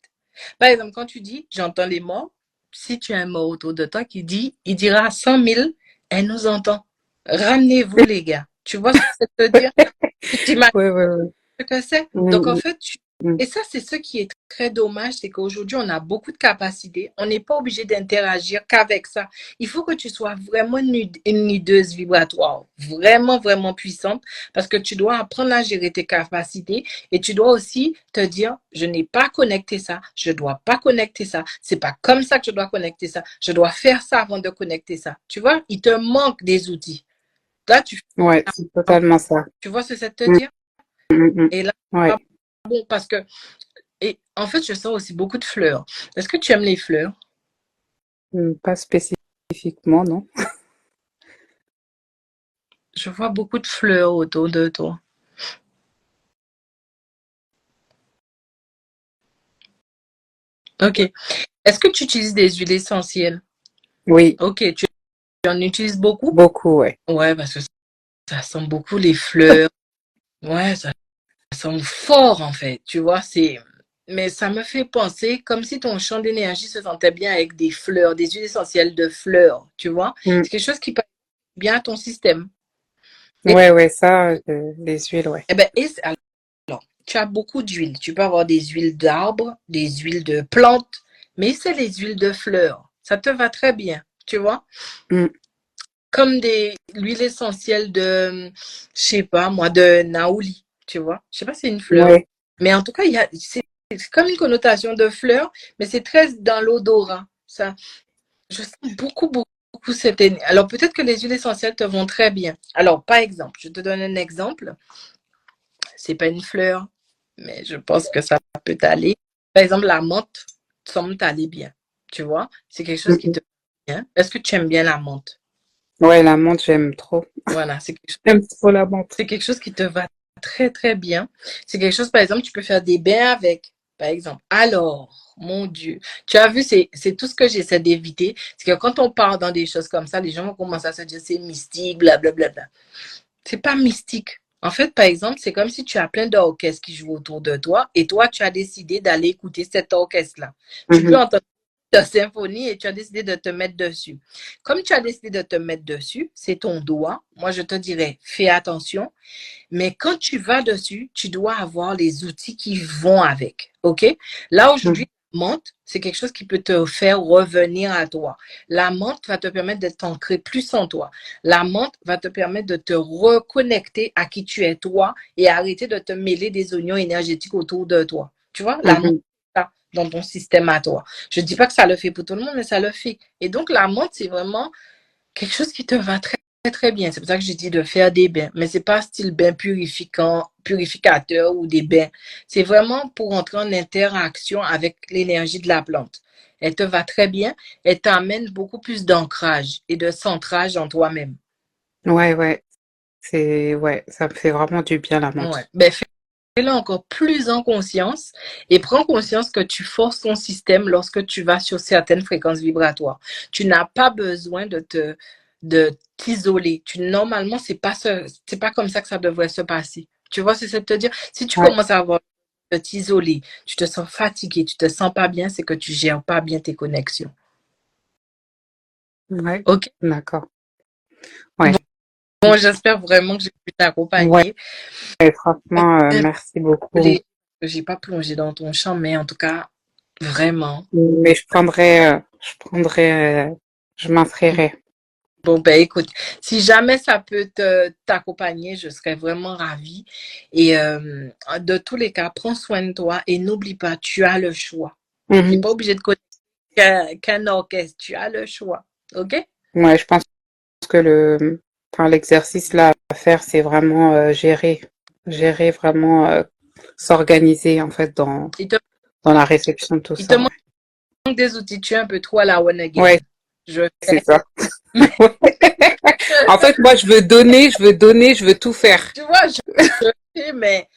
Par exemple, quand tu dis, j'entends les morts, si tu as un mort autour de toi qui dit, il dira à 100 000, elle nous entend. Ramenez-vous, les gars. Tu vois ce que c'est de te dire? Tu t'imagines ouais, ouais, ouais. ce que c'est? Donc, en Mhm, fait, Mm. Et ça, c'est ce qui est très dommage, c'est qu'aujourd'hui, on a beaucoup de capacités. On n'est pas obligé d'interagir qu'avec ça. Il faut que tu sois vraiment une nideuse vibratoire, vraiment, vraiment puissante, parce que tu dois apprendre à gérer tes capacités et tu dois aussi te dire, je n'ai pas connecté ça, je ne dois pas connecter ça, c'est pas comme ça que je dois connecter ça, je dois faire ça avant de connecter ça. Tu vois, il te manque des outils. Là, Ouais, c'est totalement ça. tu vois ce que c'est de te Mm, dire? mm, mm. Et là, Ouais. bon, parce que et en fait, je sens aussi beaucoup de fleurs. Est-ce que tu aimes les fleurs? Pas spécifiquement, non? Je vois beaucoup de fleurs autour de toi. Ok. Est-ce que tu utilises des huiles essentielles? Oui, Ok, tu en utilises beaucoup? beaucoup, ouais. Ouais, parce que ça sent beaucoup les fleurs. Ouais, ça sent fort en fait. Tu vois, c'est. Mais ça me fait penser comme si ton champ d'énergie se sentait bien avec des fleurs, des huiles essentielles de fleurs. Tu vois, Mm. c'est quelque chose qui parle bien à ton système. Et, Ouais, ouais, ça, les huiles, ouais. eh ben, alors, tu as beaucoup d'huiles. Tu peux avoir des huiles d'arbres, des huiles de plantes, mais c'est les huiles de fleurs. Ça te va très bien, tu vois? Mm. Comme l'huile essentielle de, je sais pas, moi, de Naouli, tu vois? Je sais pas si c'est une fleur. Ouais. Mais en tout cas, c'est comme une connotation de fleur, mais c'est très dans l'odorat. Ça, je sens beaucoup, beaucoup, beaucoup cette énergie. Alors, peut-être que les huiles essentielles te vont très bien. Alors, par exemple, je te donne un exemple. C'est pas une fleur, mais je pense que ça peut t'aller. Par exemple, la menthe semble t'aller bien. Tu vois, c'est quelque chose qui Mm, te va bien. Est-ce que tu aimes bien la menthe? mm. Ouais, la menthe, j'aime trop. Voilà, J'aime trop la menthe. c'est quelque chose qui te va très, très bien. C'est quelque chose, par exemple, tu peux faire des bains avec, par exemple. Alors, mon Dieu, tu as vu, c'est tout ce que j'essaie d'éviter. C'est que quand on part dans des choses comme ça, les gens vont commencer à se dire c'est mystique, blablabla. C'est pas mystique. En fait, par exemple, c'est comme si tu as plein d'orchestres qui jouent autour de toi et toi, tu as décidé d'aller écouter cet orchestre-là. Tu peux Mhm, entendre ta symphonie et tu as décidé de te mettre dessus. Comme tu as décidé de te mettre dessus, c'est ton doigt. Moi, je te dirais, fais attention. Mais quand tu vas dessus, tu dois avoir les outils qui vont avec. OK? Là, mhm, aujourd'hui, la menthe, c'est quelque chose qui peut te faire revenir à toi. La menthe va te permettre d'être ancré plus en toi. La menthe va te permettre de te reconnecter à qui tu es toi et arrêter de te mêler des oignons énergétiques autour de toi. Tu vois, la menthe, mhm. c'est ça dans ton système à toi. Je ne dis pas que ça le fait pour tout le monde, mais ça le fait. Et donc, la menthe, c'est vraiment quelque chose qui te va très, très, très bien. C'est pour ça que je dis de faire des bains. Mais c'est pas style bain purifiant, purificateur ou des bains. C'est vraiment pour entrer en interaction avec l'énergie de la plante. Elle te va très bien. Elle t'amène beaucoup plus d'ancrage et de centrage en toi-même. Ouais, ouais. Ouais, ça me fait vraiment du bien, la Ouais. menthe. Ben, fais-le encore plus en conscience et prends conscience que tu forces ton système lorsque tu vas sur certaines fréquences vibratoires. Tu n'as pas besoin de t'isoler. Normalement, c'est pas comme ça que ça devrait se passer. Tu vois, c'est de te dire, si tu Ouais, commences à avoir de t'isoler, tu te sens fatigué, tu te sens pas bien, c'est que tu gères pas bien tes connexions. ouais. OK? D'accord. Ouais. Bon, j'espère vraiment que j'ai pu Ouais, t'accompagner. franchement, merci beaucoup. Désolée que j'ai pas plongé dans ton champ, mais en tout cas, vraiment. Mais je m'inscrirai. Bon, ben écoute, si jamais ça peut t'accompagner, je serais vraiment ravie. Et de tous les cas, prends soin de toi et n'oublie pas, tu as le choix. Tu n'es Mhm. pas obligé de connaître qu'un orchestre, tu as le choix. OK? Ouais, je pense que enfin, l'exercice là à faire, c'est vraiment gérer vraiment, s'organiser en fait Il te, dans la réception de tout il te ça. Ouais, manque des outils, tu es un peu trop à la one ouais, again. Je c'est fais. ça. En fait, moi, je veux tout faire. Tu vois, je sais, mais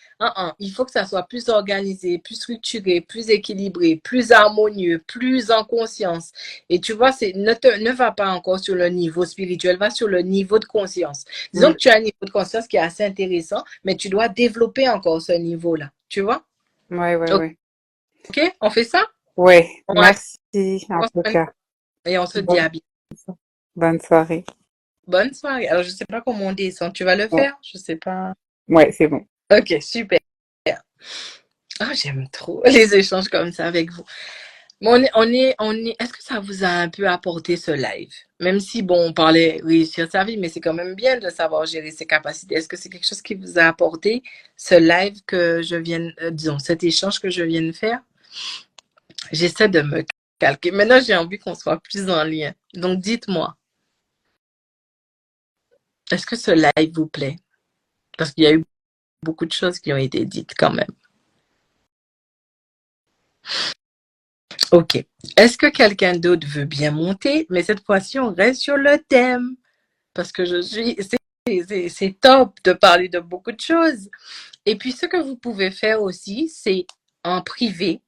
il faut que ça soit plus organisé, plus structuré, plus équilibré, plus harmonieux, plus en conscience. Et tu vois, ne va pas encore sur le niveau spirituel, va sur le niveau de conscience. Disons Mm. que tu as un niveau de conscience qui est assez intéressant, mais tu dois développer encore ce niveau-là. Tu vois? Ouais, ouais, ouais. OK? On fait ça? Ouais, Ouais. merci en tout cas. Et on se dit Bonne, à bientôt. bonne soirée. Bonne soirée. Alors, je sais pas comment on descend. Tu vas le Ouais, faire? Je sais pas. ouais, c'est bon. OK, super. Ah, j'aime trop les échanges comme ça avec vous. Mais est-ce que ça vous a un peu apporté ce live? Même si, bon, on parlait réussir sa vie, mais c'est quand même bien de savoir gérer ses capacités. Est-ce que c'est quelque chose qui vous a apporté, ce live que je viens, disons, cet échange que je viens de faire? J'essaie de me calquer. Maintenant, j'ai envie qu'on soit plus en lien. Donc, dites-moi, est-ce que ce live vous plaît? Parce qu'il y a eu beaucoup de choses qui ont été dites quand même. Ok. Est-ce que quelqu'un d'autre veut bien monter? Mais cette fois-ci, on reste sur le thème. Parce que c'est top de parler de beaucoup de choses. Et puis, ce que vous pouvez faire aussi, c'est en privé,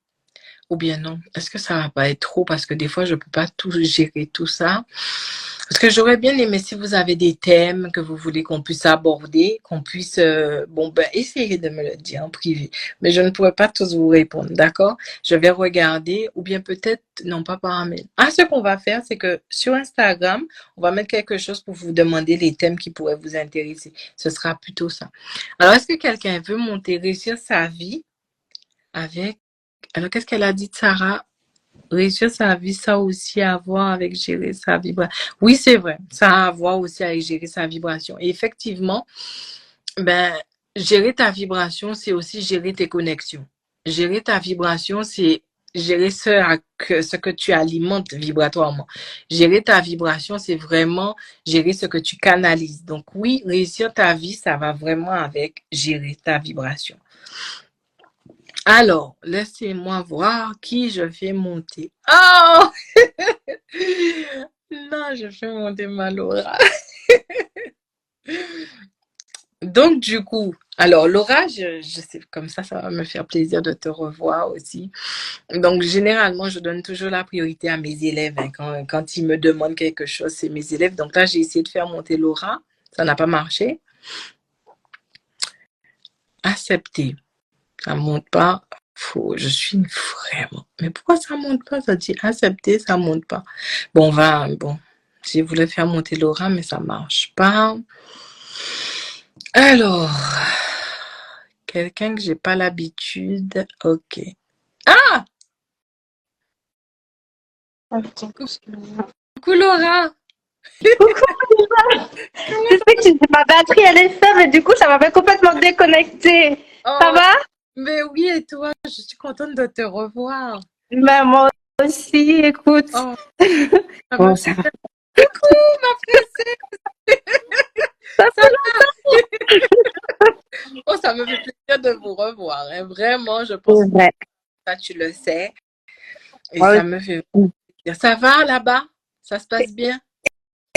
ou bien non. Est-ce que ça va pas être trop? Parce que des fois, je peux pas tout gérer tout ça. Parce que j'aurais bien aimé si vous avez des thèmes que vous voulez qu'on puisse aborder, qu'on puisse, bon, ben, essayer de me le dire en privé. Mais je ne pourrais pas tous vous répondre, d'accord? Je vais regarder, ou bien peut-être, non, pas par mail. Ah, ce qu'on va faire, c'est que sur Instagram, on va mettre quelque chose pour vous demander les thèmes qui pourraient vous intéresser. Ce sera plutôt ça. Alors, est-ce que quelqu'un veut monter, réussir sa vie avec, alors, qu'est-ce qu'elle a dit, Sarah? Réussir sa vie, ça a aussi à voir avec gérer sa vibration. Oui, c'est vrai. Ça a à voir aussi avec gérer sa vibration. Et effectivement, ben, gérer ta vibration, c'est aussi gérer tes connexions. Gérer ta vibration, c'est gérer ce que tu alimentes vibratoirement. Gérer ta vibration, c'est vraiment gérer ce que tu canalises. Donc oui, réussir ta vie, ça va vraiment avec gérer ta vibration. Alors, laissez-moi voir qui je fais monter. Oh! Non, je fais monter ma Laura. Donc, du coup, alors Laura, je sais, comme ça va me faire plaisir de te revoir aussi. Donc, généralement, je donne toujours la priorité à mes élèves, hein. Quand ils me demandent quelque chose, c'est mes élèves. Donc là, j'ai essayé de faire monter Laura. Ça n'a pas marché. Accepter. Ça monte pas. Je suis vraiment. Mais pourquoi ça monte pas? Ça dit accepter, ça monte pas. Bon. J'ai voulu faire monter Laura, mais ça marche pas. Alors, quelqu'un que j'ai pas l'habitude. Ok. Ah! Coucou Laura! Coucou, je sais que ma batterie elle est faible et du coup ça m'a fait complètement déconnecter. Ça Oh, va? mais oui, et toi? Je suis contente de te revoir. Ben, moi aussi, écoute. Oh, ça me Bon, fait. ça va. Coucou, ma princesse! Ça Ça fait va? Oh, ça me fait plaisir de vous revoir, hein. Vraiment, je pense longtemps. Ouais. que ça, tu le sais. Et Moi ça me fait aussi. plaisir. Ça va là-bas? Ça se passe bien?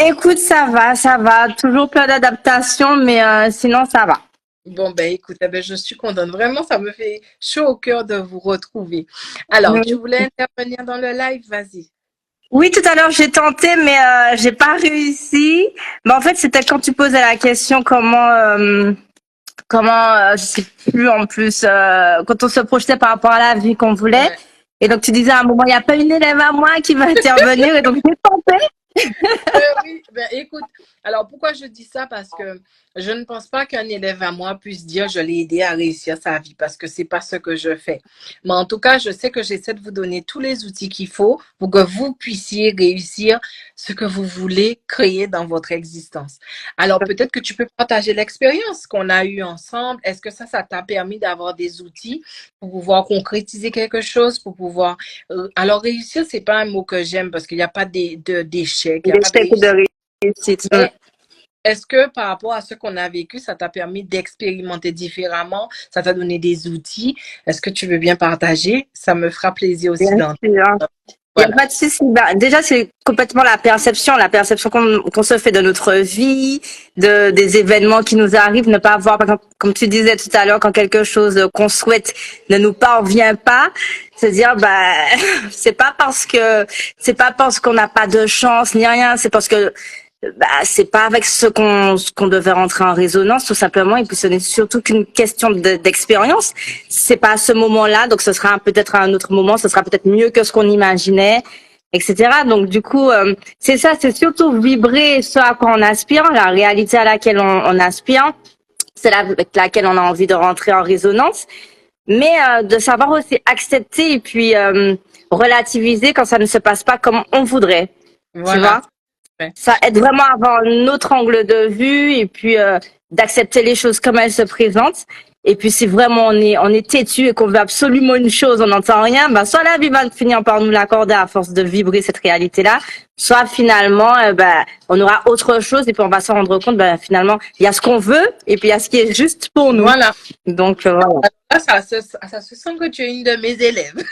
Écoute, ça va, ça va. Toujours plein d'adaptations, mais sinon ça va. Bon, ben écoute, eh ben, je suis contente. Vraiment, ça me fait chaud au cœur de vous retrouver. Alors, tu voulais intervenir dans le live? Vas-y. Oui, tout à l'heure j'ai tenté, mais j'ai pas réussi. Mais en fait, c'était quand tu posais la question je sais plus en plus, quand on se projetait par rapport à la vie qu'on voulait. Ouais. Et donc tu disais à un moment, il n'y a pas une élève à moi qui va intervenir. Et donc j'ai tenté. Oui, ben écoute, alors pourquoi je dis ça? Parce que je ne pense pas qu'un élève à moi puisse dire je l'ai aidé à réussir sa vie parce que c'est pas ce que je fais. Mais en tout cas, je sais que j'essaie de vous donner tous les outils qu'il faut pour que vous puissiez réussir ce que vous voulez créer dans votre existence. Alors peut-être que tu peux partager l'expérience qu'on a eue ensemble. Est-ce que ça t'a permis d'avoir des outils pour pouvoir concrétiser quelque chose, pour pouvoir alors, réussir, c'est pas un mot que j'aime parce qu'il n'y a pas d'échec, il n'y a pas de L'échec de réussite. réussite. Mais est-ce que par rapport à ce qu'on a vécu, ça t'a permis d'expérimenter différemment? Ça t'a donné des outils? Est-ce que tu veux bien partager? Ça me fera plaisir aussi Bien d'entendre. sûr. Il n'y a Voilà. pas de souci. Bah, déjà, c'est complètement la perception qu'on se fait de notre vie, des événements qui nous arrivent, ne pas avoir, par exemple, comme tu disais tout à l'heure, quand quelque chose qu'on souhaite ne nous parvient pas, se dire, bah, c'est pas parce qu'on n'a pas de chance ni rien, c'est parce que bah, c'est pas avec ce qu'on devait rentrer en résonance tout simplement, et puis ce n'est surtout qu'une question d'expérience. C'est pas à ce moment-là, donc ce sera peut-être à un autre moment, ce sera peut-être mieux que ce qu'on imaginait, etc. Donc du coup, c'est ça, c'est surtout vibrer ce à quoi on aspire, la réalité à laquelle on aspire, c'est avec laquelle on a envie de rentrer en résonance. mais de savoir aussi accepter et puis relativiser quand ça ne se passe pas comme on voudrait. Tu Voilà. vois? Ça aide vraiment à avoir un autre angle de vue et puis d'accepter les choses comme elles se présentent. Et puis si vraiment on est têtu et qu'on veut absolument une chose, on n'entend rien, ben soit la vie va finir par nous l'accorder à force de vibrer cette réalité-là, soit finalement on aura autre chose et puis on va se rendre compte finalement il y a ce qu'on veut et puis il y a ce qui est juste pour nous. Voilà. Donc voilà. Là, ça se sent que tu es une de mes élèves.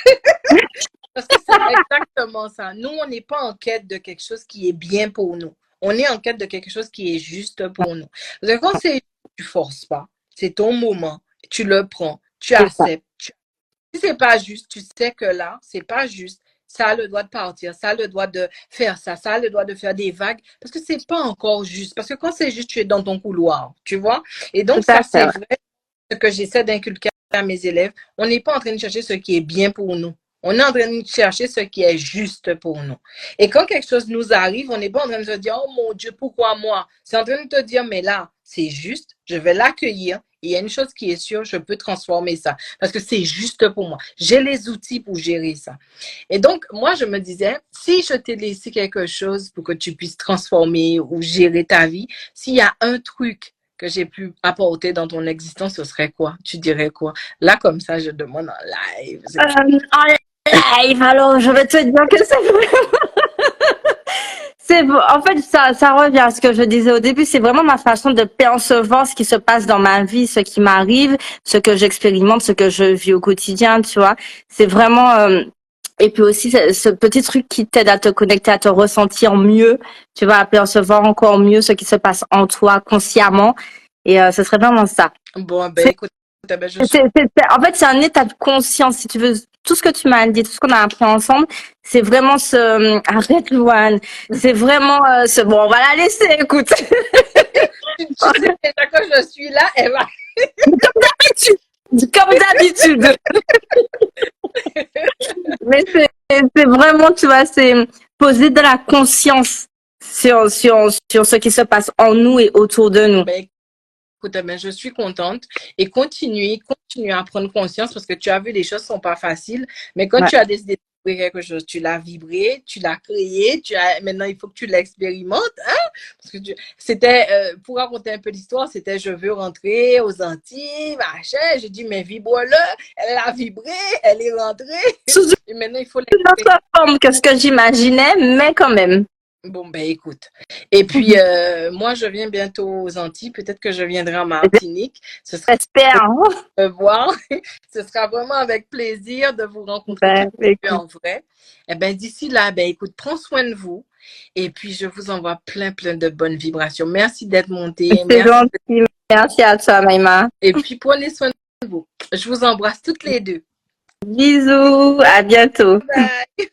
Parce que c'est exactement ça. Nous, on n'est pas en quête de quelque chose qui est bien pour nous. On est en quête de quelque chose qui est juste pour nous. Parce que quand c'est, tu forces pas. C'est ton moment. Tu le prends. Tu acceptes. Si c'est pas juste, tu sais que là, c'est pas juste. Ça a le droit de partir. Ça a le droit de faire ça. Ça a le droit de faire des vagues. Parce que c'est pas encore juste. Parce que quand c'est juste, tu es dans ton couloir. Tu vois? Et donc, ça, c'est vrai ce que j'essaie d'inculquer à mes élèves. On n'est pas en train de chercher ce qui est bien pour nous. On est en train de chercher ce qui est juste pour nous. Et quand quelque chose nous arrive, on n'est pas en train de se dire, oh mon Dieu, pourquoi moi? C'est en train de te dire, mais là, c'est juste, je vais l'accueillir. Il y a une chose qui est sûre, je peux transformer ça. Parce que c'est juste pour moi. J'ai les outils pour gérer ça. Et donc, moi, je me disais, si je t'ai laissé quelque chose pour que tu puisses transformer ou gérer ta vie, s'il y a un truc que j'ai pu apporter dans ton existence, ce serait quoi? Tu dirais quoi? Là, comme ça, je demande en live. En live, alors je vais te dire que en fait, ça revient à ce que je disais au début. C'est vraiment ma façon de percevoir ce qui se passe dans ma vie, ce qui m'arrive, ce que j'expérimente, ce que je vis au quotidien, tu vois. C'est vraiment, et puis aussi, ce petit truc qui t'aide à te connecter, à te ressentir mieux, tu vas percevoir encore mieux ce qui se passe en toi consciemment. Et ce serait vraiment ça. Bon, ben écoute, ben, en fait, c'est un état de conscience, si tu veux. Tout ce que tu m'as dit, tout ce qu'on a appris ensemble, c'est vraiment arrête, Louane. C'est vraiment bon, on va la laisser, écoute. tu sais déjà que je suis là, elle va. Comme d'habitude. Mais c'est vraiment, tu vois, c'est poser de la conscience sur ce qui se passe en nous et autour de nous. Ben, écoute, ben, je suis contente et continue à prendre conscience parce que tu as vu, les choses sont pas faciles, mais quand tu as décidé de créer quelque chose, tu l'as vibré, tu l'as créé, maintenant il faut que tu l'expérimentes, hein? Parce que c'était, pour raconter un peu l'histoire, c'était je veux rentrer aux Antilles, machin, j'ai dit mais vibre-le, elle a vibré, elle est rentrée, et maintenant il faut l'expérimenter. Une autre forme que ce que j'imaginais, mais quand même. Bon, ben écoute. Et puis, moi, je viens bientôt aux Antilles. Peut-être que je viendrai en Martinique. Ce sera de voir. Ce sera vraiment avec plaisir de vous rencontrer en vrai. Eh ben, d'ici là, ben écoute, prends soin de vous. Et puis, je vous envoie plein de bonnes vibrations. Merci d'être monté. C'est gentil. Merci à toi, Maïma. Et puis, prenez soin de vous. Je vous embrasse toutes les deux. Bisous. À bientôt. Bye.